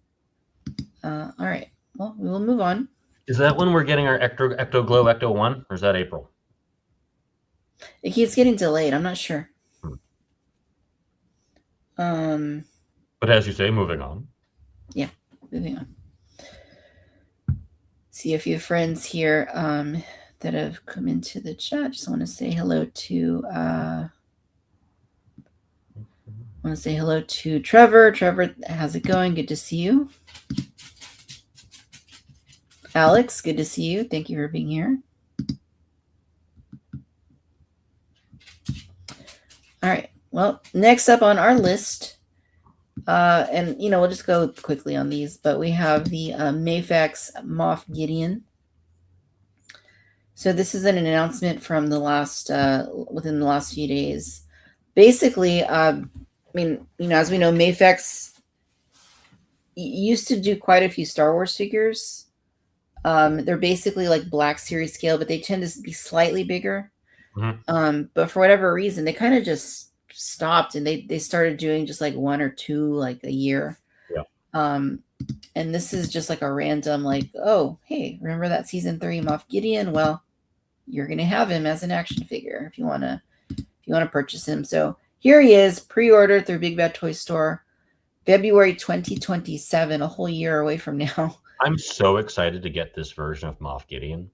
All right. Well, we will move on. Is that when we're getting our Ecto Glow Ecto 1, or is that April? It keeps getting delayed. I'm not sure. But as you say, moving on. Yeah, moving on. See a few friends here that have come into the chat. Just want to say hello to Trevor. Trevor, how's it going? Good to see you. Alex, good to see you. Thank you for being here. All right. Well, next up on our list, and we'll just go quickly on these, but we have the Mayfax Moff Gideon. So this is an announcement from the last within the last few days. Basically, as we know, Mayfax used to do quite a few Star Wars figures. They're basically like Black Series scale, but they tend to be slightly bigger. But for whatever reason, they kind of just stopped, and they started doing just like one or two like a year. And this is just like a random like, oh, hey, remember that season 3 Moff Gideon? Well, you're going to have him as an action figure if you want to purchase him. So here he is, pre-order through Big Bad Toy Store, February 2027, a whole year away from now. I'm so excited to get this version of Moff Gideon.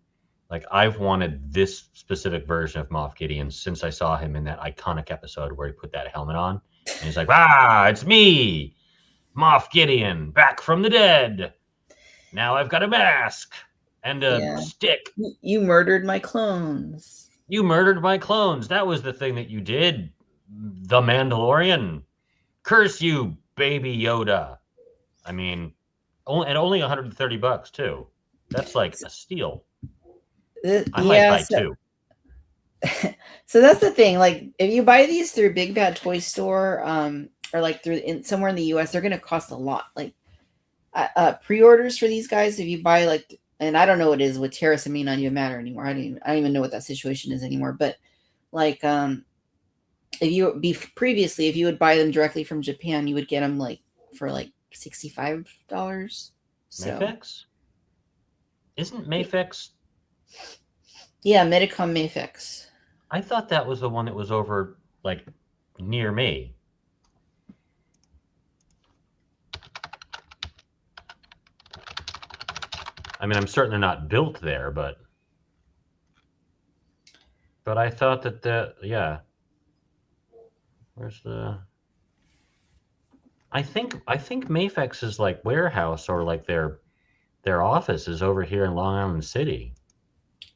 Like, I've wanted this specific version of Moff Gideon since I saw him in that iconic episode where he put that helmet on. And he's like, it's me, Moff Gideon, back from the dead. Now I've got a mask and a stick. You murdered my clones. You murdered my clones. That was the thing that you did. The Mandalorian. Curse you, Baby Yoda. I mean, only $130 too. That's like a steal. I might buy two. So that's the thing. Like, if you buy these through Big Bad Toy Store, or like somewhere in the US, they're going to cost a lot. Like, pre-orders for these guys, if you buy like, and I don't know what it is with tariffs, it may not even matter anymore. I don't even know what that situation is anymore. But like, if you would buy them directly from Japan, you would get them like for like $65. So. Mayfix? Isn't Mayfix? Yeah, Medicom Mayfix. I thought that was the one that was over like near me. I mean, I'm certainly not built there, but I thought that yeah. Where's the? I think Mayfix's like warehouse or like their office is over here in Long Island City.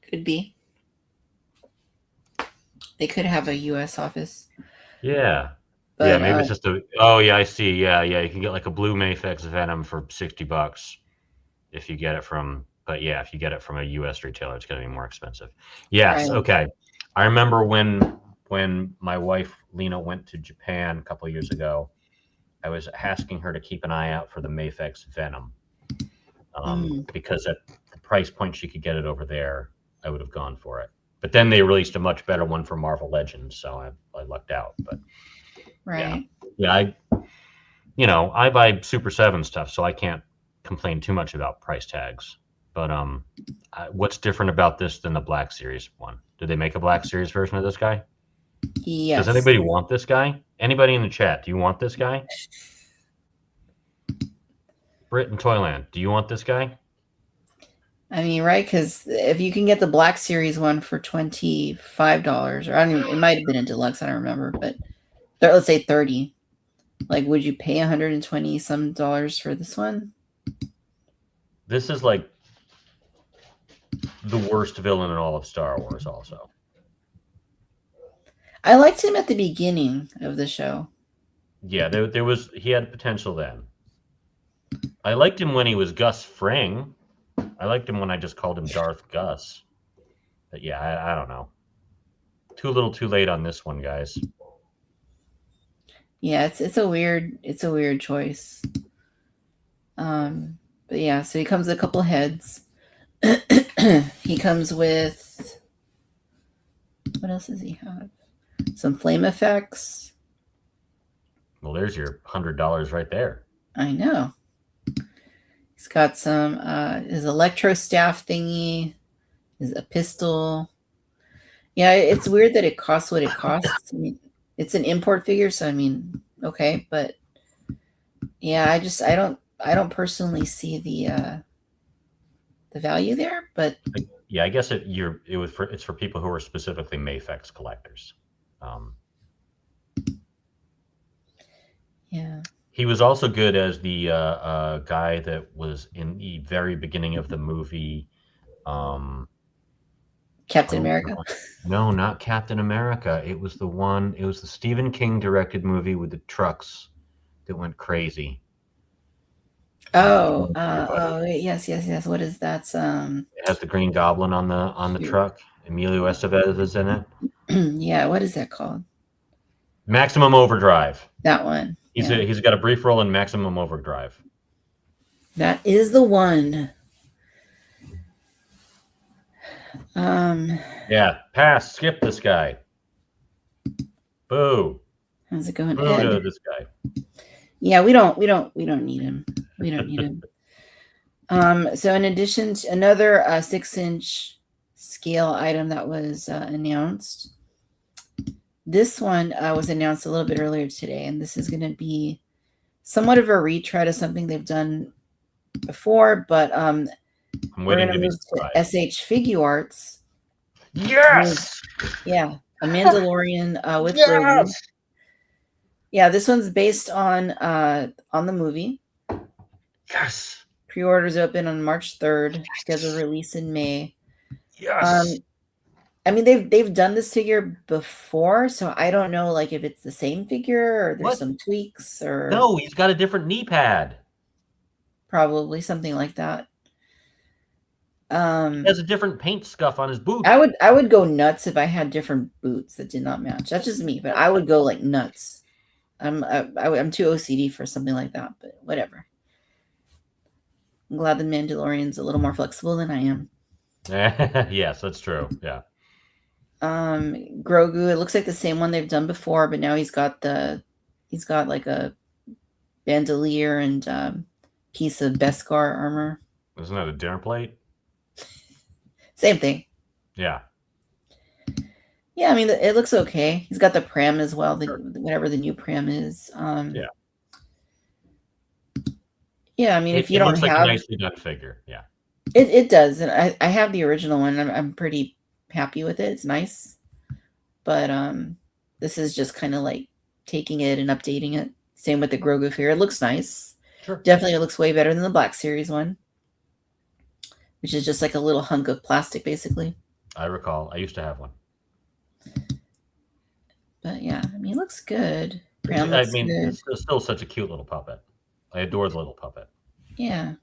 Could be. They could have a U.S. office. Yeah. But, yeah, maybe it's just a. Oh yeah, I see. Yeah, you can get like a blue Mayfix Venom for $60 if you get it from. But yeah, if you get it from a U.S. retailer, it's going to be more expensive. Yes. Right. Okay. I remember when my wife Lena went to Japan a couple of years ago. I was asking her to keep an eye out for the Mayfix Venom, because at the price point she could get it over there, I would have gone for it. But then they released a much better one for Marvel Legends, so I lucked out. But right, yeah, I buy Super 7 stuff, so I can't complain too much about price tags. But what's different about this than the Black Series one? Did they make a Black Series version of this guy? Yes. Does anybody want this guy? Anybody in the chat, do you want this guy? Brit in Toyland, do you want this guy? I mean, right? Because if you can get the Black Series one for $25, or it might have been a deluxe, I don't remember, but let's say $30. Like, would you pay $120 some for this one? This is like the worst villain in all of Star Wars, also. I liked him at the beginning of the show. Yeah, he had potential then. I liked him when he was Gus Fring. I liked him when I just called him Darth Gus. But yeah, I don't know. Too little, too late on this one, guys. Yeah, it's a weird choice. But yeah, so he comes with a couple heads. He comes with, what else does he have? Some flame effects. Well, there's your $100 right there. I know. He's got some his electro staff thingy, a pistol. Yeah, it's weird that it costs what it costs. I mean, it's an import figure, so I mean, okay, but yeah, I don't personally see the value there, but yeah, I guess it's for people who are specifically Mayfix collectors. Yeah. He was also good as the guy that was in the very beginning of the movie. Captain America? No, not Captain America. It was the Stephen King directed movie with the trucks that went crazy. Yes. What is that? It has the Green Goblin on the truck. Emilio Estevez is in it. Yeah, what is that called? Maximum Overdrive. That one. He's got a brief role in Maximum Overdrive. That is the one. Yeah, pass. Skip this guy. Boo. How's it going? Boo to this guy. Yeah, we don't need him. We don't need him. So in addition to another 6-inch scale item that was announced. This one was announced a little bit earlier today, and this is going to be somewhat of a retread of something they've done before, but I'm we're waiting going to to be move surprised. to SH Figuarts. Yes! Yeah, a Mandalorian with Grogu. Yes! Yeah, this one's based on the movie. Yes! Pre-orders open on March 3rd, scheduled release in May. Yes! I mean, they've done this figure before, so I don't know, like, if it's the same figure or there's What? some tweaks or No, he's got a different knee pad. probably something like that. He has a different paint scuff on his boot. I would go nuts if I had different boots that did not match. That's just me, but I would go like nuts. I'm too OCD for something like that, but whatever. I'm glad the Mandalorian's a little more flexible than I am. Yes, that's true. Yeah. Grogu, it looks like the same one they've done before, but now he's got like a bandolier and piece of Beskar armor. Isn't that a dinner plate? Same thing. Yeah. Yeah, I mean, it looks okay. He's got the pram as well, Sure. whatever the new pram is. Yeah. Yeah, I mean, if you It don't looks like have a nicely done figure. Yeah. it does, and I have the original one. I'm pretty happy with it. It's nice, but this is just kind of like taking it and updating it. Same with the Grogu figure. It looks nice. Sure. Definitely, it looks way better than the Black Series one, which is just like a little hunk of plastic, basically. I recall. I used to have one. But yeah, I mean, it looks good. I mean, it's still such a cute little puppet. I adore the little puppet. Yeah.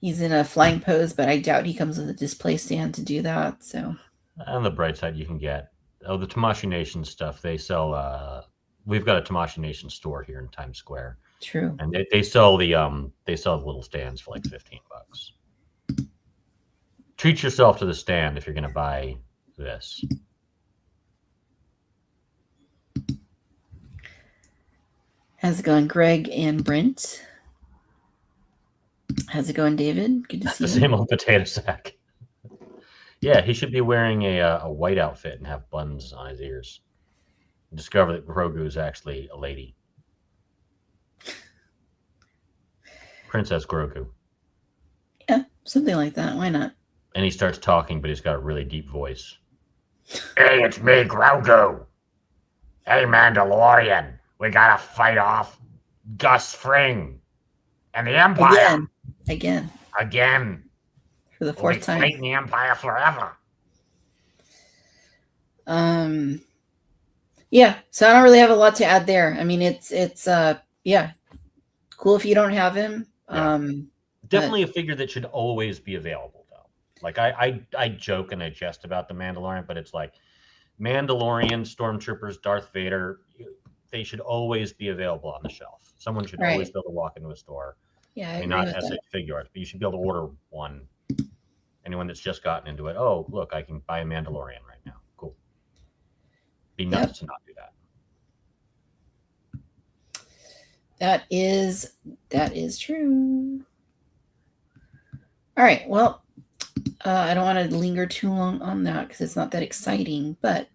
He's in a flying pose, but I doubt he comes with a display stand to do that. So, on the bright side, you can get the Tamashii Nation stuff. They sell. We've got a Tamashii Nation store here in Times Square. True. And they sell the little stands for like $15. Treat yourself to the stand if you're going to buy this. How's it going, Greg and Brent? How's it going, David? Good to see The you. same old potato sack. Yeah, he should be wearing a white outfit and have buns on his ears. Discover that Grogu is actually a lady. Princess Grogu. Yeah, something like that. Why not? And he starts talking, but he's got a really deep voice. Hey, it's me, Grogu. Hey, Mandalorian. We gotta fight off Gus Fring and the Empire. Again. For the fourth time. Fighting the Empire forever. Yeah, so I don't really have a lot to add there. I mean, it's yeah, cool if you don't have him. Yeah. Definitely a figure that should always be available, though. Like I joke and I jest about the Mandalorian, but it's like Mandalorian, Stormtroopers, Darth Vader. They should always be available on the shelf. Someone should always be able to walk into a store. Yeah, I mean, not SH Figuarts, but you should be able to order one. Anyone that's just gotten into it, oh, look, I can buy a Mandalorian right now. Cool. Be nuts to not do that. That is true. All right. Well, I don't want to linger too long on that because it's not that exciting, but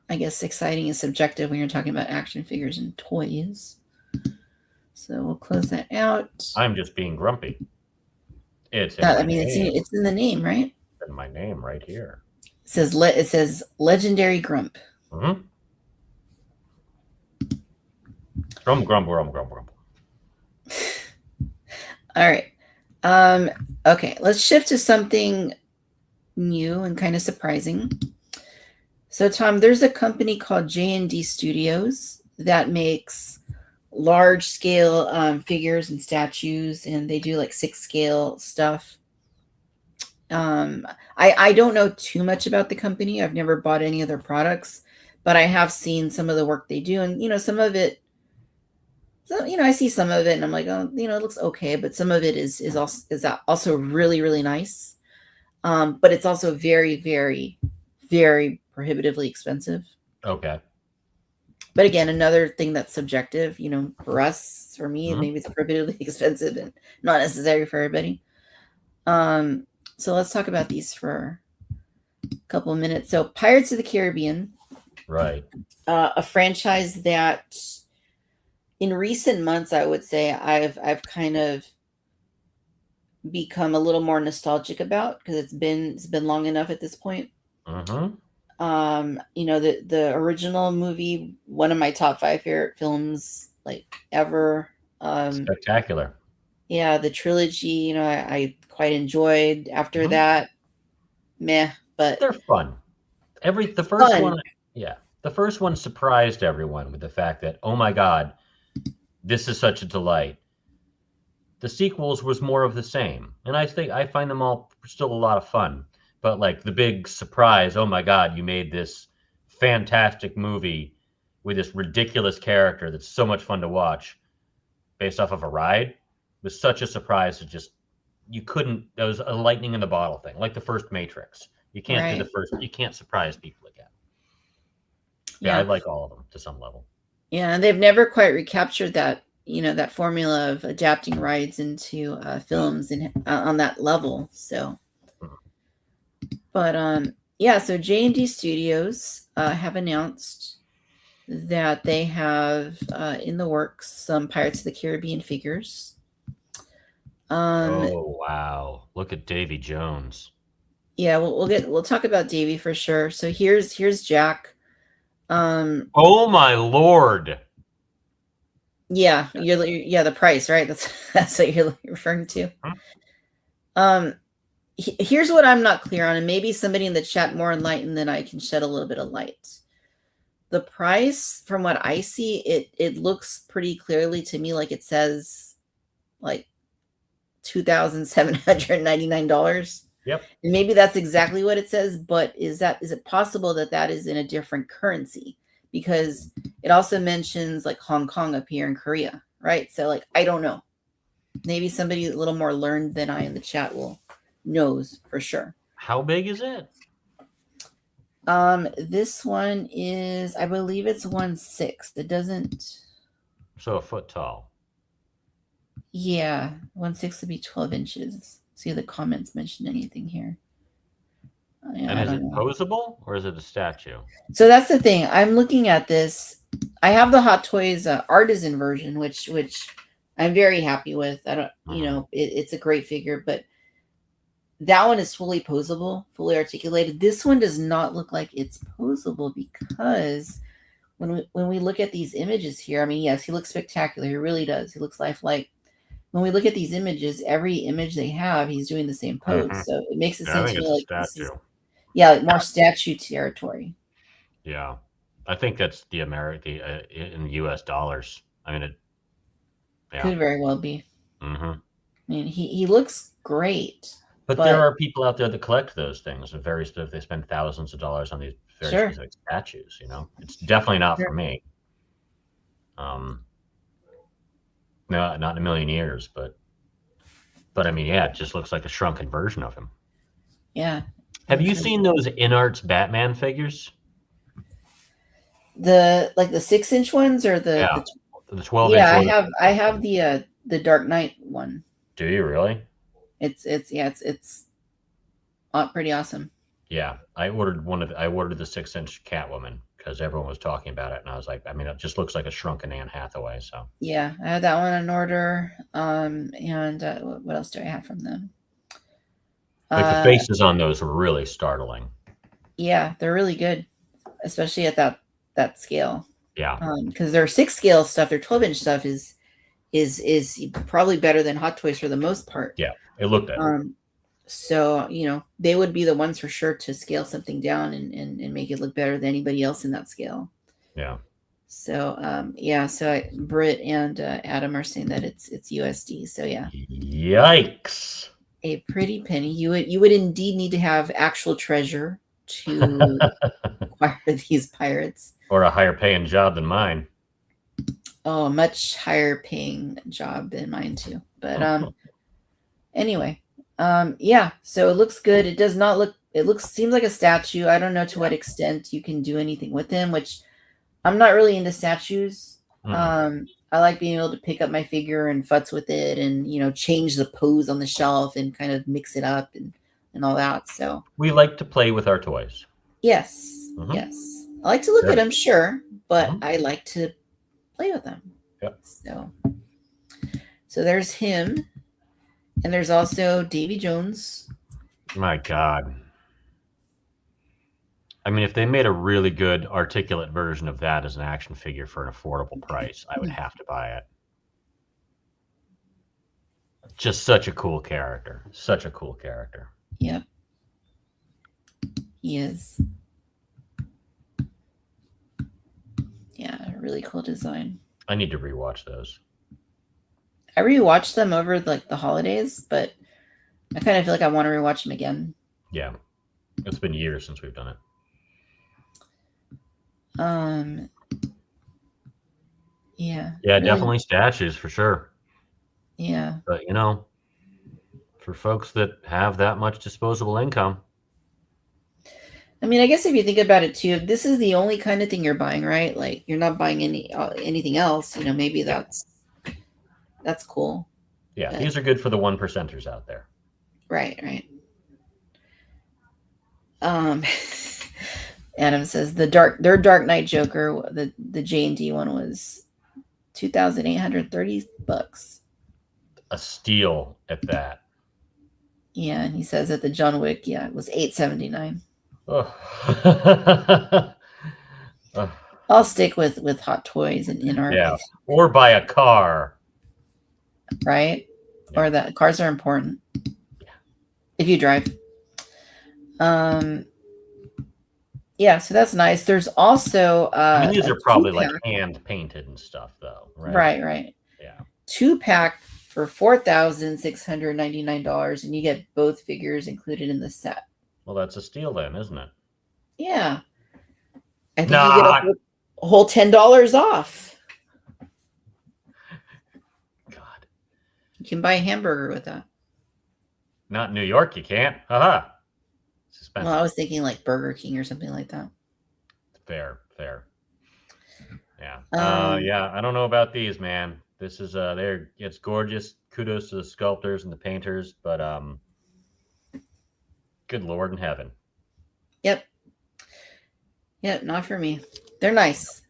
I guess exciting is subjective when you're talking about action figures and toys. So we'll close that out. I'm just being grumpy. It's in the name, right? It's in my name right here. It says Legendary Grump. Mm-hmm. Grump. All right. Okay, let's shift to something new and kind of surprising. So, Tom, there's a company called J&D Studios that makes large-scale figures and statues, and they do like 6-scale stuff. I don't know too much about the company. I've never bought any of their products, but I have seen some of the work they do, and some of it. So I see some of it, and I'm like, oh, it looks okay, but some of it is also really, really nice. But it's also very, very, very prohibitively expensive. Okay. But again, another thing that's subjective, for us, for me, maybe it's prohibitively expensive and not necessary for everybody. So let's talk about these for a couple of minutes. So Pirates of the Caribbean, Right. a franchise that in recent months, I would say I've kind of become a little more nostalgic about, because it's been long enough at this point. Mm-hmm. The original movie, one of my top 5 favorite films like ever. Spectacular. Yeah, the trilogy, I quite enjoyed. After Mhm. that, meh, but They're fun. The first fun. one, yeah, the first one surprised everyone with the fact that, oh my God, this is such a delight. The sequels was more of the same, and I find them all still a lot of fun. But like the big surprise, oh my God, you made this fantastic movie with this ridiculous character that's so much fun to watch based off of a ride was such a surprise. It just you couldn't. That was a lightning in the bottle thing, like the first Matrix. You can't do the Right. first. You can't surprise people again. Yeah, I Yeah. like all of them to some level. Yeah, and they've never quite recaptured that formula of adapting rides into films and on that level. So, Mhm. but yeah, so J&D Studios have announced that they have in the works some Pirates of the Caribbean figures. Um, Oh wow! Look at Davy Jones. yeah, we'll talk about Davy for sure. So here's Jack. Um, Oh my lord! yeah, the price, right? That's what you're referring to. Hmm? Um, here's what I'm not clear on, and maybe somebody in the chat more enlightened than I can shed a little bit of light. The price, from what I see, it looks pretty clearly to me like it says like $2,799. Yep. And maybe that's exactly what it says, but is it possible that is in a different currency? Because it also mentions like Hong Kong up here in Korea, right? So like I don't know. Maybe somebody a little more learned than I in the chat will knows for sure. How big is it? This one is, I believe it's 1/6. It doesn't. So a foot tall. Yeah, 1/6 would be 12 inches. See if the comments mention anything here. And I is don't it know. posable or is it a statue? So that's the thing. I'm looking at this. I have the Hot Toys artisan version, which I'm very happy with. I don't, it's a great figure, but that one is fully posable, fully articulated. This one does not look like it's posable because when we look at these images here, I mean, yes, he looks spectacular. He really does. He looks lifelike. When we look at these images, every image they have, he's doing the same pose. Mhm. So it makes it Yeah, I seem to think me it's a like this is, statue. yeah, like more statue territory. Yeah, I think that's the in U.S. dollars. I mean, yeah. Could very well be. Hmm. I mean, he looks great, But there but are people out there that collect those things and very stuff. They spend thousands of dollars on these very sure, specific statues. It's definitely not for sure. me. Um, no, not in a million years. But I mean, yeah, it just looks like a shrunken version of him. Yeah. Have you seen those InArts Batman figures? The 6-inch ones or Yeah, the 12-inch yeah, or I have the Dark Knight one. Do you really? It's pretty awesome. Yeah, I ordered the 6-inch Catwoman because everyone was talking about it, and I was like, I mean, it just looks like a shrunken Anne Hathaway. So Yeah, I had that one on order. And what else do I have from them? like the Uh, faces on those were really startling. yeah, they're really good, especially at that scale. Yeah, Because their 6 scale stuff, their 12-inch stuff is probably better than Hot Toys for the most part. yeah, it looked good. So they would be the ones for sure to scale something down and make it look better than anybody else in that scale. Yeah. So yeah, so Britt and Adam are saying that it's USD. So yeah, Yikes! a pretty penny. You would indeed need to have actual treasure to acquire these pirates. Or a higher paying job than mine. Oh, a much higher paying job than mine too. But anyway, yeah. So it looks good. It does not look. Seems like a statue. I don't know to what extent you can do anything with him, which I'm not really into statues. I like being able to pick up my figure and futz with it and, change the pose on the shelf and kind of mix it up and all that. So We like to play with our toys. yes, Mhm. yes. I like to look at them, sure, but Mhm. I like to play with them. Yep. So there's him, and there's also Davy Jones. My God. I mean, if they made a really good articulate version of that as an action figure for an affordable price, I would have to buy it. Just such a cool character. Such a cool character. Yep. He is. Yeah, really cool design. I need to rewatch those. I rewatched them over like the holidays, but I kind of feel like I want to rewatch them again. Yeah. It's been years since we've done it. Yeah. Yeah, really, definitely statues for sure. Yeah. But for folks that have that much disposable income. I mean, I guess if you think about it too, if this is the only kind of thing you're buying, right? Like you're not buying anything else, maybe that's cool. Yeah, But, these are good for the 1%ers out there. right. Adam says their Dark Knight Joker, the J&D one was $2,830. A steal at that. Yeah, and he says that the John Wick, it was $879. Oh. I'll stick with Hot Toys and in art. Yeah, or buy a car. Right? Yeah. Or that cars are important. Yeah. If you drive. Yeah, so that's nice. There's also I mean, these are probably like hand painted and stuff, though, right? Right. Yeah. 2-pack for $4,699, and you get both figures included in the set. Well, that's a steal then, isn't it? Yeah. I think you get a whole $10 off. God. You can buy a hamburger with that. Not in New York, you can't. Haha. Well, I was thinking like Burger King or something like that. Fair. Yeah. Yeah, I don't know about these, man. This is it's gorgeous. Kudos to the sculptors and the painters, but good Lord in heaven. Yep, not for me. They're nice.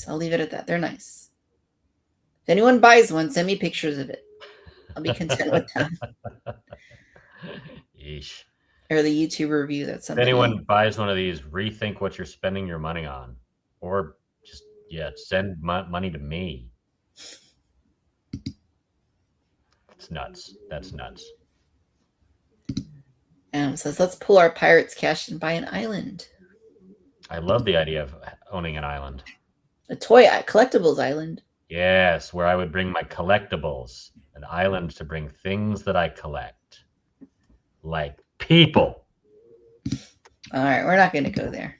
I'll leave it at that. They're nice. If anyone buys one, send me pictures of it. I'll be content with that. Yeesh. Or the YouTube review that somebody. If anyone buys one of these, rethink what you're spending your money on, or just send money to me. It's nuts. That's nuts. Says, let's pull our pirates' cash and buy an island. I love the idea of owning an island. A toy collectibles island. Yes, where I would bring my collectibles. An island to bring things that I collect. Like people. All right, we're not going to go there.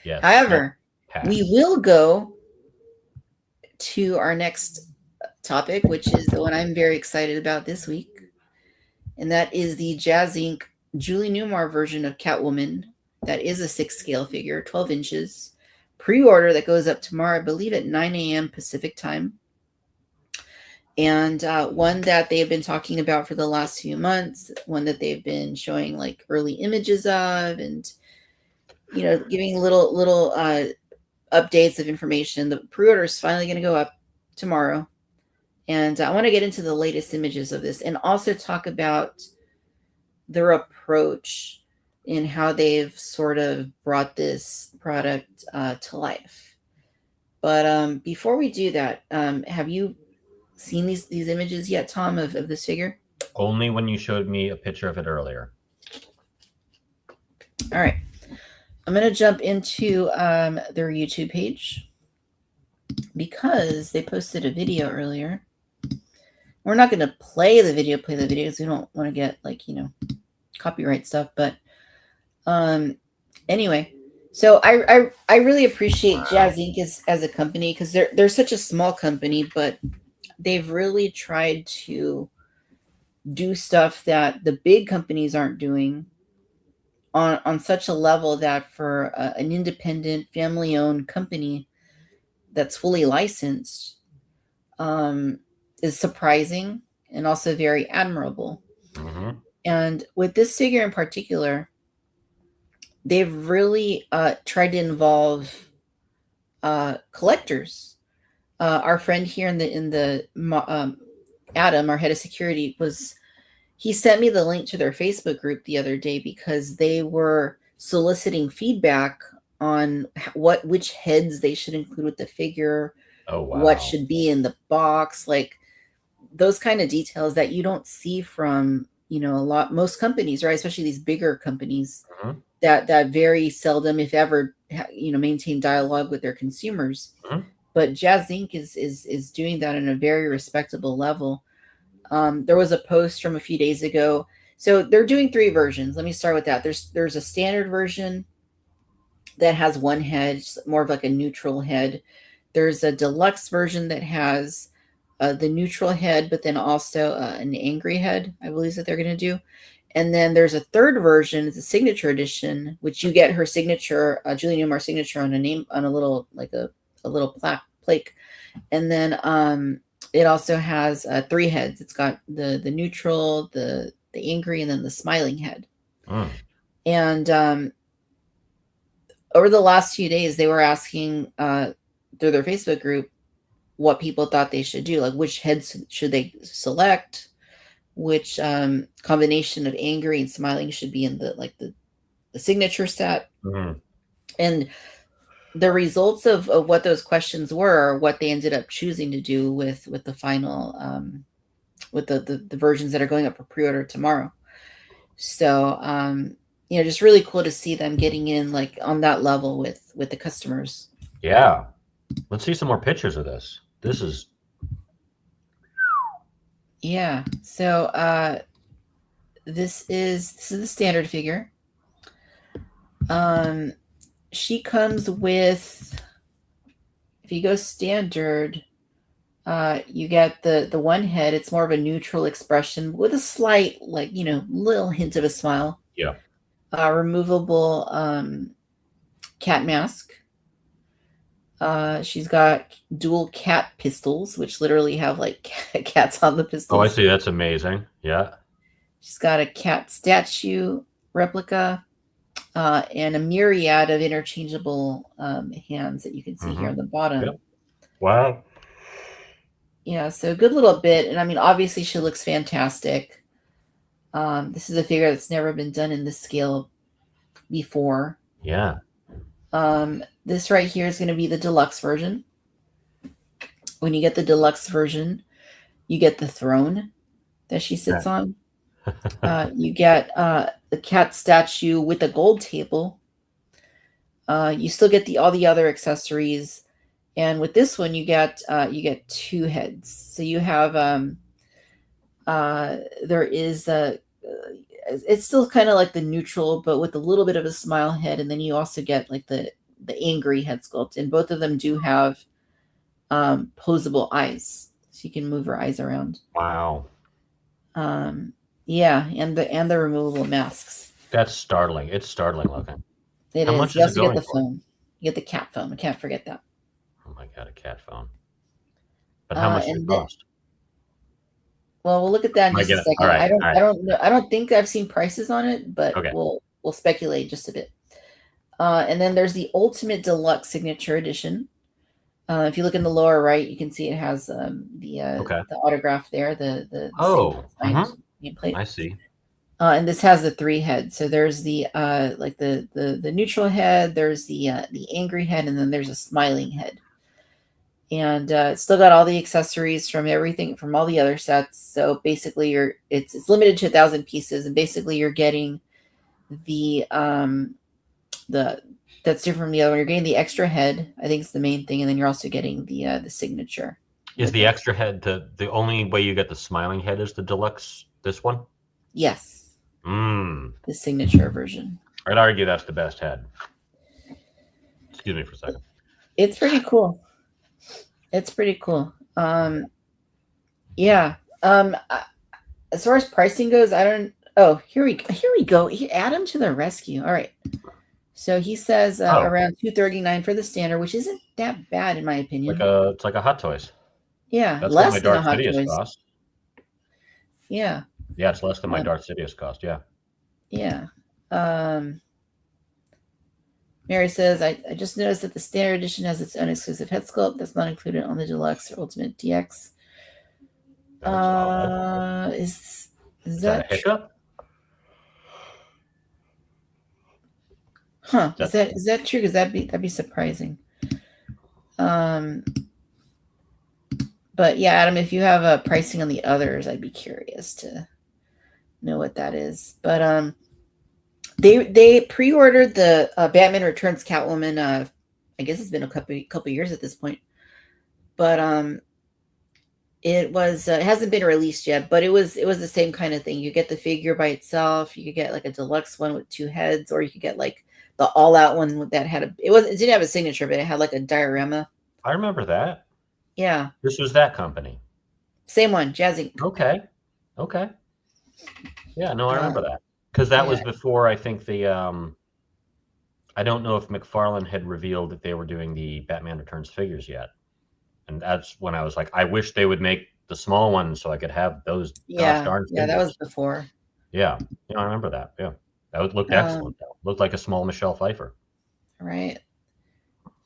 Yes. However, we will go to our next topic, which is the one I'm very excited about this week. And that is the Jazz Inc. Julie Newmar version of Catwoman. That is a 6-scale figure, 12 inches. Pre-order that goes up tomorrow, I believe at 9 a.m. Pacific time. And one that they've been talking about for the last few months, one that they've been showing like early images of and, giving little updates of information. The pre-order is finally going to go up tomorrow. And I want to get into the latest images of this and also talk about their approach in how they've sort of brought this product to life. But before we do that, have you seen these images yet, Tom, of this figure? Only when you showed me a picture of it earlier. All right. I'm going to jump into their YouTube page because they posted a video earlier. We're not going to play the video because we don't want to get copyright stuff. But anyway, so I really appreciate Jazz Inc. as a company because they're such a small company, but they've really tried to do stuff that the big companies aren't doing on such a level that for an independent family-owned company that's fully licensed, is surprising and also very admirable. Mm-hmm. And with this figure in particular, they've really tried to involve collectors. Our friend here Adam, our head of security, he sent me the link to their Facebook group the other day because they were soliciting feedback on which heads they should include with the figure, Oh, what wow. should be in the box, like those kind of details that you don't see from most companies, right? Especially these bigger companies Mm-hmm. that very seldom, if ever, maintain dialogue with their consumers. Mm-hmm. But Jazz Inc. is doing that in a very respectable level. There was a post from a few days ago. So they're doing 3 versions. Let me start with that. There's a standard version that has one head, more of like a neutral head. There's a deluxe version that has the neutral head, but then also an angry head, I believe that they're going to do. And then there's a third version, it's a signature edition, which you get her signature, Julie Newmar's signature on a little, like a little plaque. And then it also has 3 heads. It's got the neutral, the angry, and then the smiling head. Mm. And over the last few days, they were asking through their Facebook group what people thought they should do, like which heads should they select, which combination of angry and smiling should be in the signature set. Mm-hmm. And the results of what those questions were are what they ended up choosing to do with the final with the versions that are going up for pre-order tomorrow. So just really cool to see them getting in like on that level with the customers. Yeah. Let's see some more pictures of this. This is Yeah. So this is the standard figure. She comes with, if you go standard, you get the one head. It's more of a neutral expression with a slight, little hint of a smile. Yeah. Removable cat mask. She's got dual cat pistols, which literally have like cats on the pistols. Oh, I see. That's amazing. Yeah. She's got a cat statue replica and a myriad of interchangeable hands that you can see here on the bottom. Yep. Wow. Yeah, so a good little bit. And I mean, obviously she looks fantastic. This is a figure that's never been done in this scale before. Yeah. This right here is going to be the deluxe version. When you get the deluxe version, you get the throne that she sits on. You get the cat statue with a gold table. You still get all the other accessories, and with this one, you get 2 heads. So you have there is it's still kind of like the neutral, but with a little bit of a smile head, and then you also get like the angry head sculpt, and both of them do have posable eyes, so you can move her eyes around. Wow. Yeah, and the removable masks. That's startling. It's startling looking. It How is. much You is also it going get the for? phone. You get the cat phone. I can't forget that. Oh my god, a cat phone. But how much does it cost? Well, we'll look at that in just a second. All right. I don't know. I don't think I've seen prices on it, but Okay. we'll speculate just a bit. And then there's the Ultimate Deluxe Signature Edition. If you look in the lower right, you can see it has the autograph there. The nameplate. I see. And this has the 3 heads. So there's the the neutral head, there's the angry head, and then there's a smiling head. And it's still got all the accessories from everything from all the other sets. So basically, it's limited to 1,000 pieces, and basically you're getting the that's different from the other one. You're getting the extra head, I think it's the main thing, and then you're also getting the signature. Is the extra head the only way you get the smiling head is the deluxe? This one? Yes. The signature version. I'd argue that's the best head. Excuse me for a second. It's pretty cool. It's pretty cool. Yeah. As far as pricing goes, I don't. Oh, here we go. Add him to the rescue. All right. So he says around $239 for the standard, which isn't that bad in my opinion. It's like a Hot Toys. Yeah, That's what my less than a Darth Hot Sidious Toys. cost. Yeah. Yeah, it's less than my Darth Sidious cost. Yeah. Yeah. Mary says, I just noticed that the standard edition has its own exclusive head sculpt that's not included on the deluxe or ultimate DX. That's odd. Is Is that a hiccup? Huh? Is that true? Because that'd be surprising. But yeah, Adam, if you have a pricing on the others, I'd be curious to know what that is. But they pre-ordered the Batman Returns Catwoman. I guess it's been a couple years at this point, but it was it hasn't been released yet. But it was the same kind of thing. You get the figure by itself. You could get like a deluxe one with 2 heads, or you could get like the all-out one that had it didn't have a signature, but it had like a diorama. I remember that. Yeah, This was that company. same one, Jazzy. Okay. Yeah, no, I remember that. Because that was Yeah. before, I think, I don't know if McFarlane had revealed that they were doing the Batman Returns figures yet. And that's when I was like, I wish they would make the small ones so I could have those gosh darn figures. Yeah, that was before. Yeah, I remember that. Yeah, that looked excellent. Though. Looked like a small Michelle Pfeiffer. Right.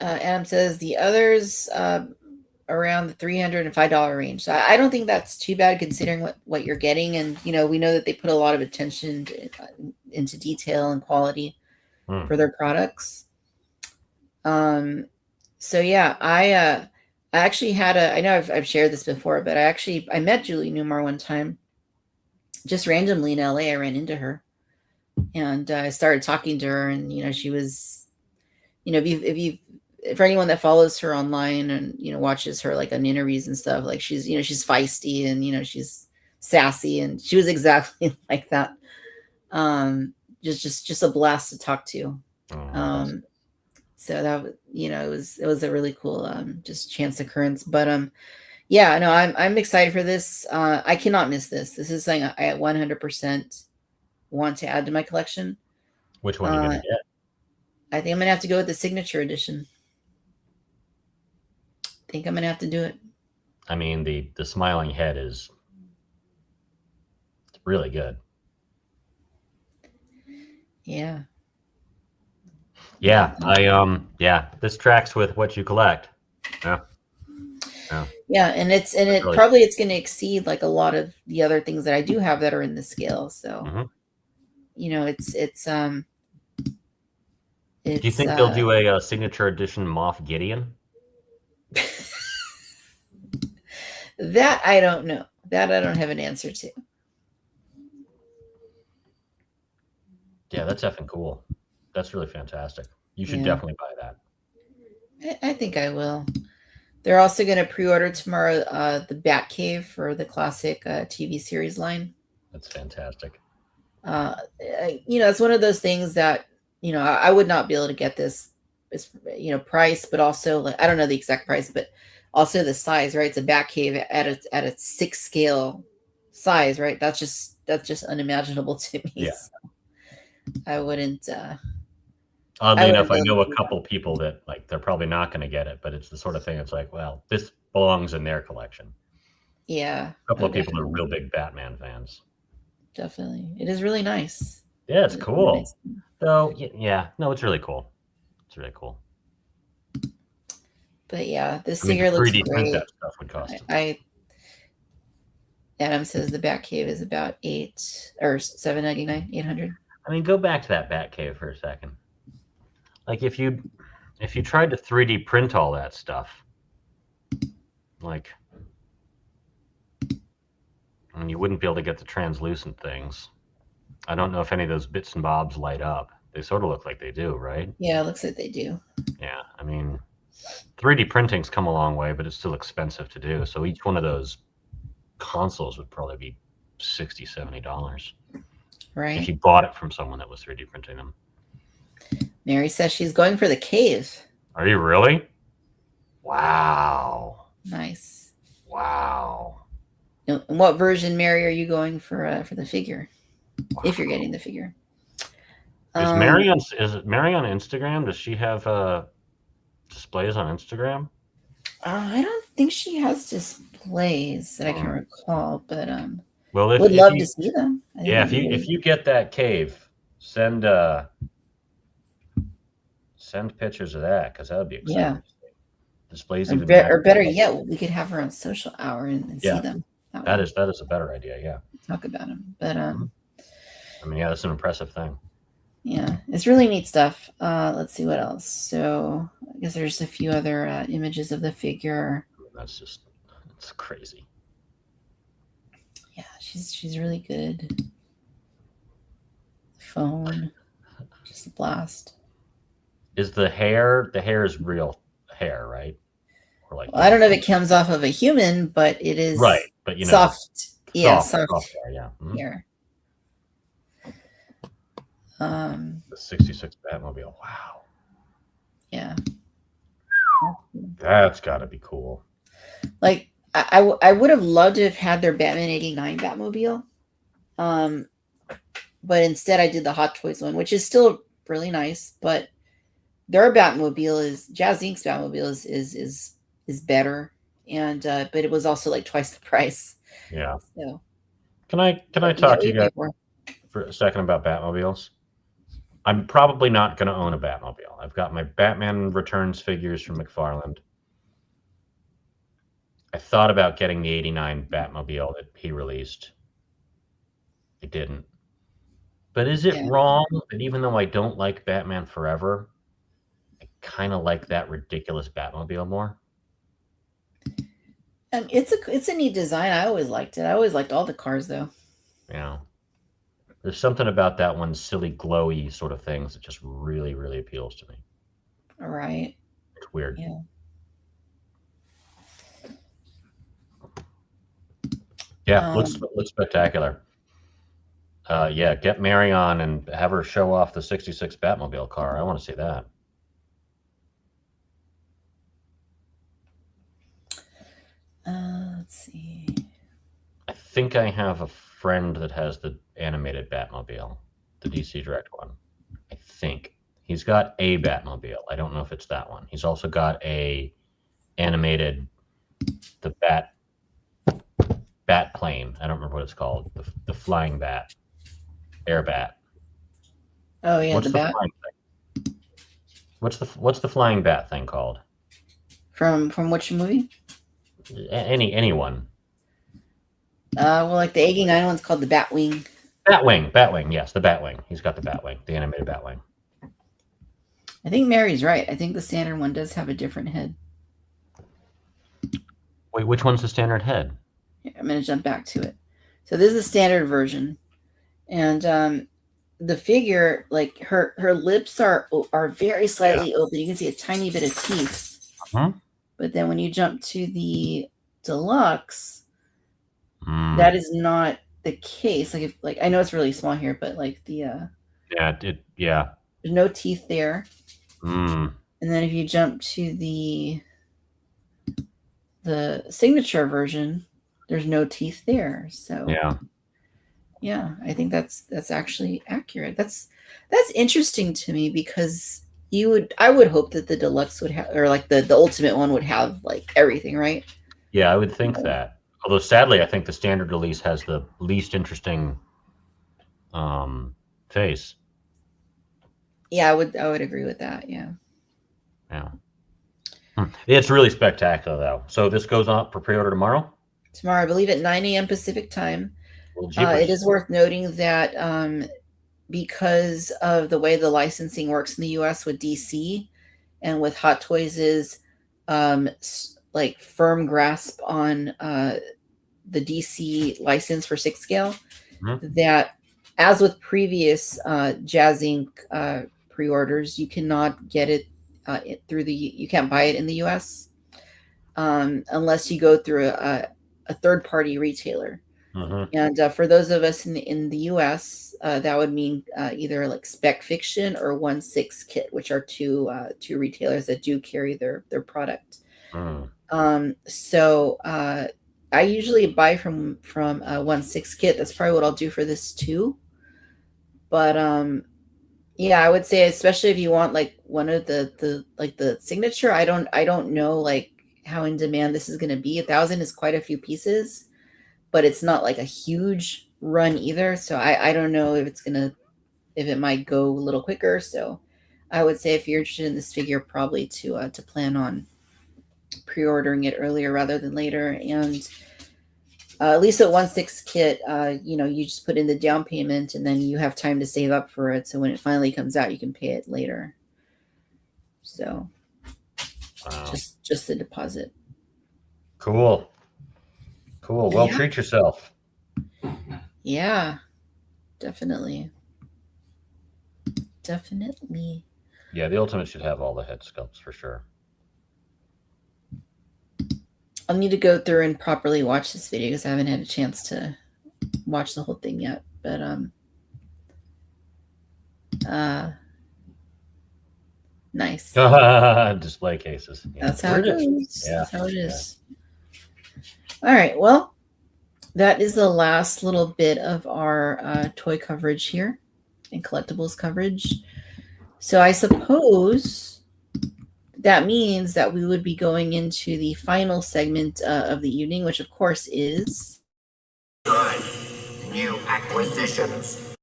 Adam says the others around the $305 range. So I don't think that's too bad considering what you're getting. And, we know that they put a lot of attention into detail and quality for their products. So yeah, I actually had I know I've shared this before, but I met Julie Newmar one time, just randomly in LA. I ran into her and I started talking to her, and, she was, for anyone that follows her online and, watches her like on interviews and stuff, like she's feisty and, she's sassy, and she was exactly like that. Just a blast to talk to. So that, it was a really cool, just chance occurrence. But, yeah, no, I'm excited for this. I cannot miss this. This is something I 100% want to add to my collection. Which one are you going to get? I think I'm going to have to go with the signature edition. I think I'm going to have to do it. I mean, the smiling head is really good. Yeah. Yeah, this tracks with what you collect. Yeah. Yeah, and it's going to exceed like a lot of the other things that I do have that are in the scale. So, it's do you think they'll do a signature edition Moff Gideon? That I don't know. That I don't have an answer to. Yeah, that's effing cool. That's really fantastic. You should definitely buy that. I think I will. They're also going to pre-order tomorrow the Batcave for the classic TV series line. That's fantastic. It's one of those things that, I would not be able to get this, price, but also like, I don't know the exact price, but also the size, right? It's a Batcave at a 6 scale size, right? That's just unimaginable to me. Yeah. So I wouldn't. Oddly enough, I know a couple people that like they're probably not going to get it, but it's the sort of thing. It's like, well, this belongs in their collection. Yeah, a couple of people are real big Batman fans. Definitely, it is really nice. Yeah, it's cool. Really nice. So no, it's really cool. It's really cool. But yeah, this figure looks great. Print that stuff would cost. Adam says the Batcave is about $799, $800. I mean, go back to that Batcave for a second. Like if you tried to 3D print all that stuff, like, I mean, you wouldn't be able to get the translucent things. I don't know if any of those bits and bobs light up. They sort of look like they do, right? Yeah, it looks like they do. Yeah, I mean, 3D printing's come a long way, but it's still expensive to do. So each one of those consoles would probably be $60, $70. Right. If you bought it from someone that was 3D printing them. Mary says she's going for the cave. Are you really? Wow. Nice. Wow. And what version, Mary, are you going for the figure? Wow. If you're getting the figure. Is Mary on Instagram? Does she have displays on Instagram? I don't think she has displays that I can recall, but Well, would if love you to see them. I think yeah, that'd be if really- you get that cave, send pictures of that because that would be exciting. yeah. Displays Or, even or matter. better yet, we could have her on social hour and see Yeah, them. that is a better idea. Yeah, talk about them. But I mean, yeah, that's an impressive thing. yeah, it's really neat stuff. Let's see what else. So I guess there's a few other images of the figure. That's just it's crazy. Yeah, she's really good. Phone, just a blast. Is the hair is real hair, right? Or like Well, I don't know if it comes off of a human, but it is right, but you know, soft. Yeah, soft soft hair, yeah. hair. The 66 Batmobile. Wow. Yeah. That's got to be cool. Like I would have loved to have had their Batman '89 Batmobile, but instead I did the Hot Toys one, which is still really nice. But their Batmobile is Jazz Inc.'s Batmobile is better, and but it was also like twice the price. Yeah. So Can I talk to you guys for a second about Batmobiles? I'm probably not going to own a Batmobile. I've got my Batman Returns figures from McFarland. I thought about getting the '89 Batmobile that he released. I didn't. But is it wrong that even though I don't like Batman Forever, I kind of like that ridiculous Batmobile more? It's a neat design. I always liked it. I always liked all the cars though. Yeah. There's something about that one silly glowy sort of things that just really, really appeals to me. All right. It's weird. Yeah. Yeah, looks spectacular. Yeah, get Mary on and have her show off the 66 Batmobile car. I want to see that. Let's see. I think I have a friend that has the animated Batmobile, the DC Direct one. I think he's got a Batmobile. I don't know if it's that one. He's also got a animated the bat plane. I don't remember what it's called. The flying bat, air bat. Oh yeah, What's the bat flying thing? What's the flying bat thing called? from which movie? Anyone. Well, like the '89 one's called the Batwing. Batwing. Yes, the Batwing. He's got the Batwing, the animated Batwing. I think Mary's right. I think the standard one does have a different head. Wait, which one's the standard head? Here, I'm going to jump back to it. So this is the standard version, and the figure, like her lips are very slightly open. You can see a tiny bit of teeth. But then when you jump to the deluxe, that is not the case. Like I know it's really small here, but like the yeah. There's no teeth there. And then if you jump to the signature version, there's no teeth there. So yeah, I think that's actually accurate. That's interesting to me because I would hope that the deluxe would have, or like the ultimate one would have like everything, right? Yeah, I would think that. Although sadly, I think the standard release has the least interesting face. Yeah, I would agree with that. Yeah. It's really spectacular though. So this goes on for pre-order tomorrow? Tomorrow, I believe at 9 a.m. Pacific time. Well, it is worth noting that because of the way the licensing works in the US with DC and with Hot Toys' like firm grasp on the DC license for 6 scale, that as with previous Jazz Inc. Pre-orders, you cannot get it you can't buy it in the US unless you go through a third-party retailer. And for those of us in the US, that would mean either like Spec Fiction or 1/6 Kit, which are two retailers that do carry their product. So I usually buy from 1/6 Kit. That's probably what I'll do for this too. But yeah, I would say especially if you want like one of the signature. I don't know like how in demand this is going to be. 1,000 is quite a few pieces, but it's not like a huge run either. So I don't know if it might go a little quicker. So I would say if you're interested in this figure, probably to plan on pre-ordering it earlier rather than later. And at least at 1/6 kit, you just put in the down payment and then you have time to save up for it. So when it finally comes out, you can pay it later. So Wow. just the deposit. Cool. Well, Yeah. treat yourself. Yeah, definitely. Yeah, the Ultimate should have all the head sculpts for sure. I'll need to go through and properly watch this video because I haven't had a chance to watch the whole thing yet. But nice. Display cases. Yeah. That's how it goes. Yeah. That's how it is. Yeah. All right. Well, that is the last little bit of our toy coverage here and collectibles coverage. So I suppose that means that we would be going into the final segment of the evening, which of course is new acquisitions.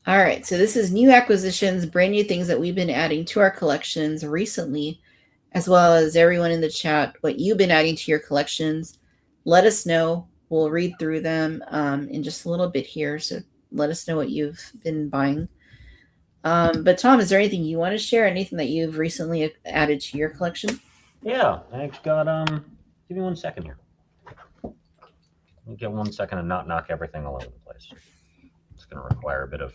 All right, so this is new acquisitions, brand new things that we've been adding to our collections recently, as well as everyone in the chat, what you've been adding to your collections. Let us know. We'll read through them in just a little bit here. So let us know what you've been buying. But Tom, is there anything you want to share? Anything that you've recently added to your collection? Yeah, I got give me 1 second here. Let me get 1 second and not knock everything all over the place. It's going to require a bit of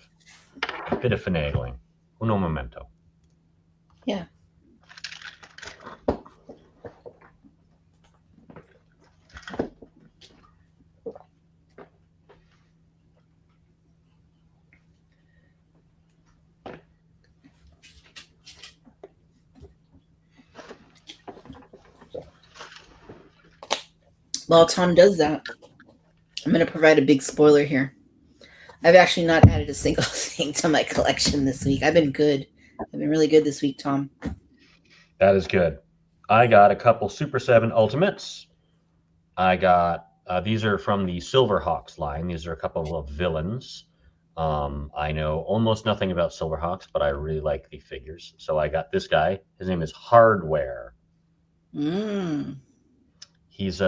finagling. Uno momento. Yeah. While Tom does that, I'm going to provide a big spoiler here. I've actually not added a single thing to my collection this week. I've been good. I've been really good this week, Tom. That is good. I got a couple Super 7 Ultimates. I got, these are from the Silverhawks line. These are a couple of villains. I know almost nothing about Silverhawks, but I really like the figures. So I got this guy. His name is Hardware. He's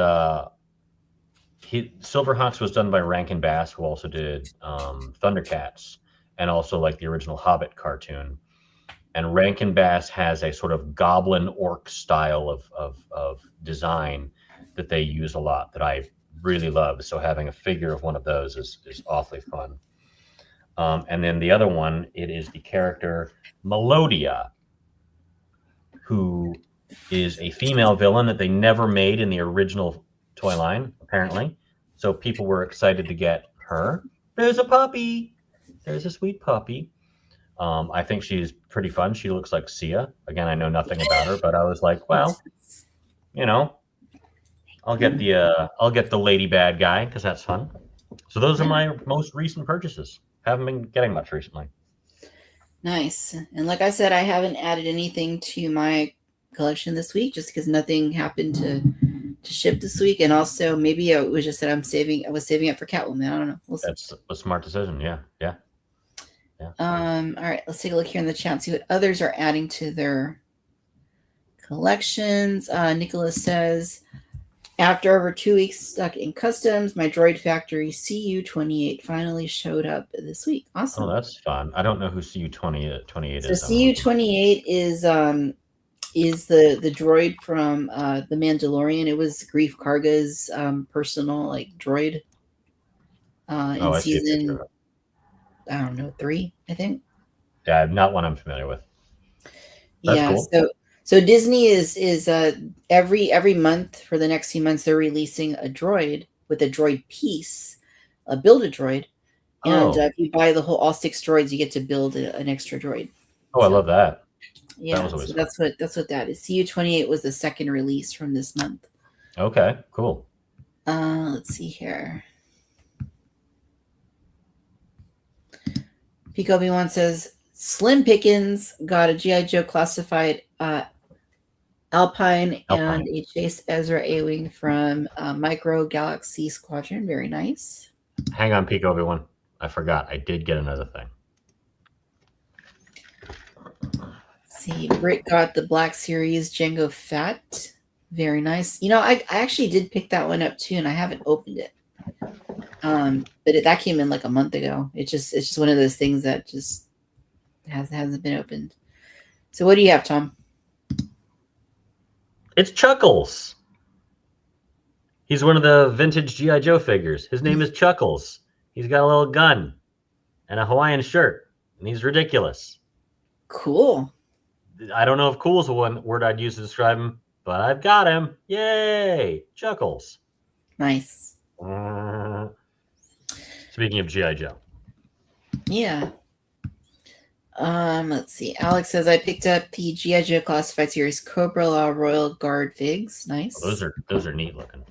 Silverhawks was done by Rankin Bass, who also did Thundercats and also like the original Hobbit cartoon. And Rankin Bass has a sort of goblin orc style of design that they use a lot that I really love. So having a figure of one of those is awfully fun. And then the other one, it is the character Melodia, who is a female villain that they never made in the original toy line, apparently. So people were excited to get her. There's a puppy. There's a sweet puppy. I think she's pretty fun. She looks like Sia. Again, I know nothing about her, but I was like, well, I'll get the lady bad guy because that's fun. So those are my most recent purchases. Haven't been getting much recently. Nice. And like I said, I haven't added anything to my collection this week just because nothing happened to ship this week. And also maybe it was just that I was saving it for Catwoman. I don't know. That's a smart decision. Yeah. All right, let's take a look here in the chat, see what others are adding to their collections. Nicholas says, after over 2 weeks stuck in customs, my Droid Factory CU-28 finally showed up this week. Awesome. Oh, that's fun. I don't know who CU-28 is. So CU-28 is the droid from The Mandalorian. It was Grief Karga's personal droid in season, I don't know, 3, I think. Yeah, not one I'm familiar with. That's cool. So Disney is every month for the next few months they're releasing a droid with a droid piece, a Build-A-Droid, and if you buy all 6 droids, you get to build an extra droid. I love that. Yeah, so that's what that is. CU-28 was the second release from this month. Okay, cool. Let's see here. Pico B1 says, Slim Pickens got a G.I. Joe classified Alpine, and a Chase Ezra A-Wing from Micro Galaxy Squadron. Very nice. Hang on, Peak Obi-Wan. I forgot. I did get another thing. Let's see, Britt got the Black Series Django Fett. Very nice. You know, I actually did pick that one up too, and I haven't opened it. But that came in like a month ago. It's just one of those things that just hasn't been opened. So what do you have, Tom? It's Chuckles. He's one of the vintage G.I. Joe figures. His name is Chuckles. He's got a little gun and a Hawaiian shirt, and he's ridiculous. Cool. I don't know if cool is the one word I'd use to describe him, but I've got him. Yay! Chuckles. Nice. Speaking of G.I. Joe. Yeah. Let's see. Alex says I picked up the G.I. Joe Classified Series Cobra La Royal Guard figs. Nice. Oh, those are neat looking.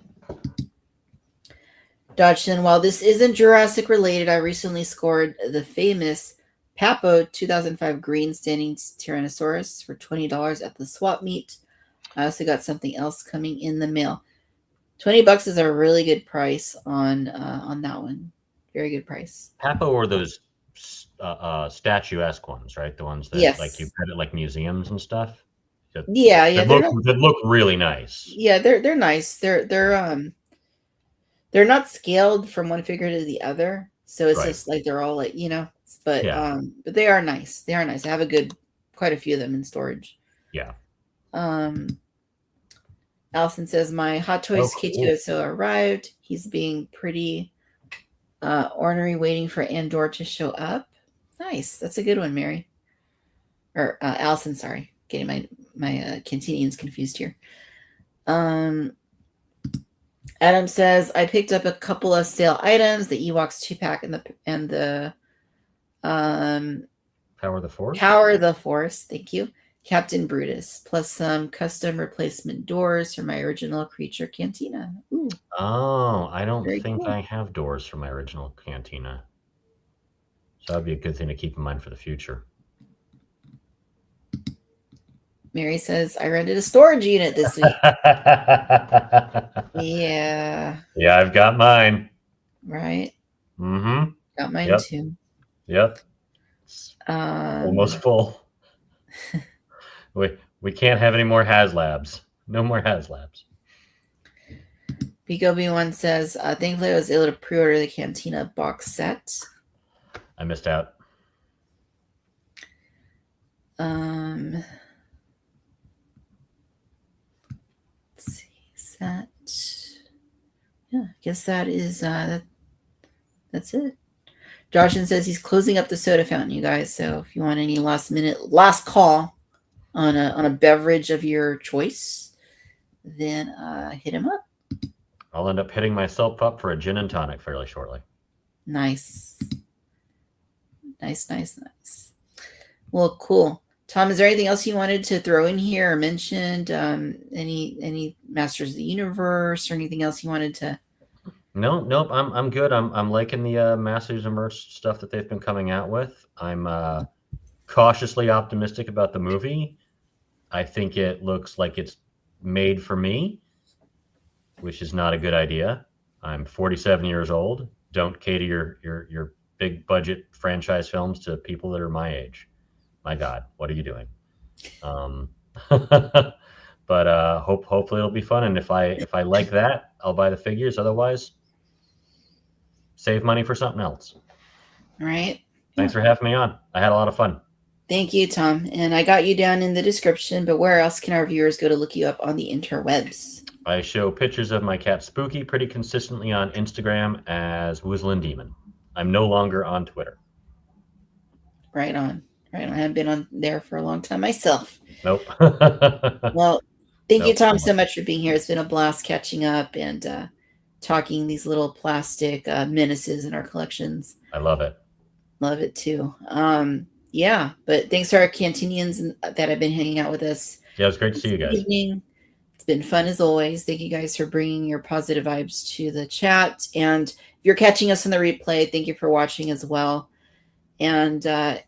Dodgson, while this isn't Jurassic related, I recently scored the famous Papo 2005 green standing Tyrannosaurus for $20 at the swap meet. I also got something else coming in the mail. $20 is a really good price on that one. Very good price. Papo or those statuesque ones, right? The ones that like you put at like museums and stuff. That look really nice. Yeah, they're nice. They're not scaled from one figure to the other, so it's just like they're all like, you know. But but they are nice. They are nice. I have quite a few of them in storage. Yeah. Allison says my Hot Toys K2SO arrived. He's being pretty ornery, waiting for Andor to show up. Nice. That's a good one, Mary. Or Allison, sorry. Getting my Cantinians confused here. Adam says I picked up a couple of sale items, the Ewoks 2-pack and the Power of the Force. Power of the Force, thank you. Captain Brutus, plus some custom replacement doors for my original Creature Cantina. Ooh. Oh, I don't think I have doors for my original Cantina. So that'd be a good thing to keep in mind for the future. Mary says, I rented a storage unit this week. Yeah. Yeah, I've got mine. Right? Mm-hmm. Got mine too. Yep. Almost full. We can't have any more HasLabs. No more HasLabs. Big Obi-Wan says, thankfully I was able to pre-order the Cantina box set. I missed out. Let's see. Set. Yeah, I guess that is that's it. Joshin says he's closing up the soda fountain, you guys. So if you want any last call on a beverage of your choice, then hit him up. I'll end up hitting myself up for a gin and tonic fairly shortly. Nice. Well, cool. Tom, is there anything else you wanted to throw in here or mentioned? Any Masters of the Universe or anything else you wanted to? Nope. I'm good. I'm liking the Masters Immerse stuff that they've been coming out with. I'm cautiously optimistic about the movie. I think it looks like it's made for me, which is not a good idea. I'm 47 years old. Don't cater your big budget franchise films to people that are my age. My God, what are you doing? But hopefully it'll be fun. And if I like that, I'll buy the figures. Otherwise, save money for something else. All right. Thanks for having me on. I had a lot of fun. Thank you, Tom. And I got you down in the description, but where else can our viewers go to look you up on the interwebs? I show pictures of my cat Spooky pretty consistently on Instagram as Woozlin Demon. I'm no longer on Twitter. Right on. I haven't been on there for a long time myself. Nope. Well, thank you, Tom, so much for being here. It's been a blast catching up and talking these little plastic menaces in our collections. I love it. Love it too. Yeah, but thanks to our Cantinians that have been hanging out with us. Yeah, it was great to see you guys. Evening. It's been fun as always. Thank you guys for bringing your positive vibes to the chat. And if you're catching us on the replay, thank you for watching as well. And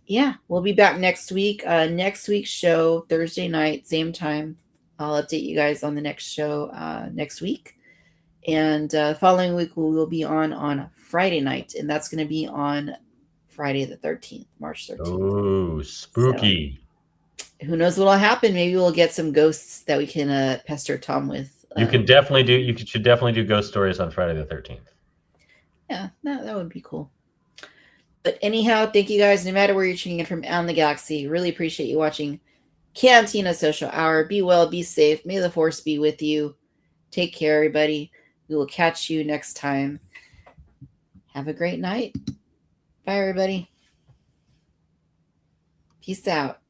yeah, we'll be back next week. Next week's show, Thursday night, same time, I'll update you guys on the next show next week. And following week, we will be on Friday night, and that's going to be on Friday the 13th, March 13th. Oh, spooky. So, who knows what will happen? Maybe we'll get some ghosts that we can pester Tom with. You should definitely do ghost stories on Friday the 13th. Yeah, that would be cool. But anyhow, thank you guys. No matter where you're tuning in from out in the galaxy, really appreciate you watching Cantina Social Hour. Be well, be safe. May the force be with you. Take care, everybody. We will catch you next time. Have a great night. Bye, everybody. Peace out.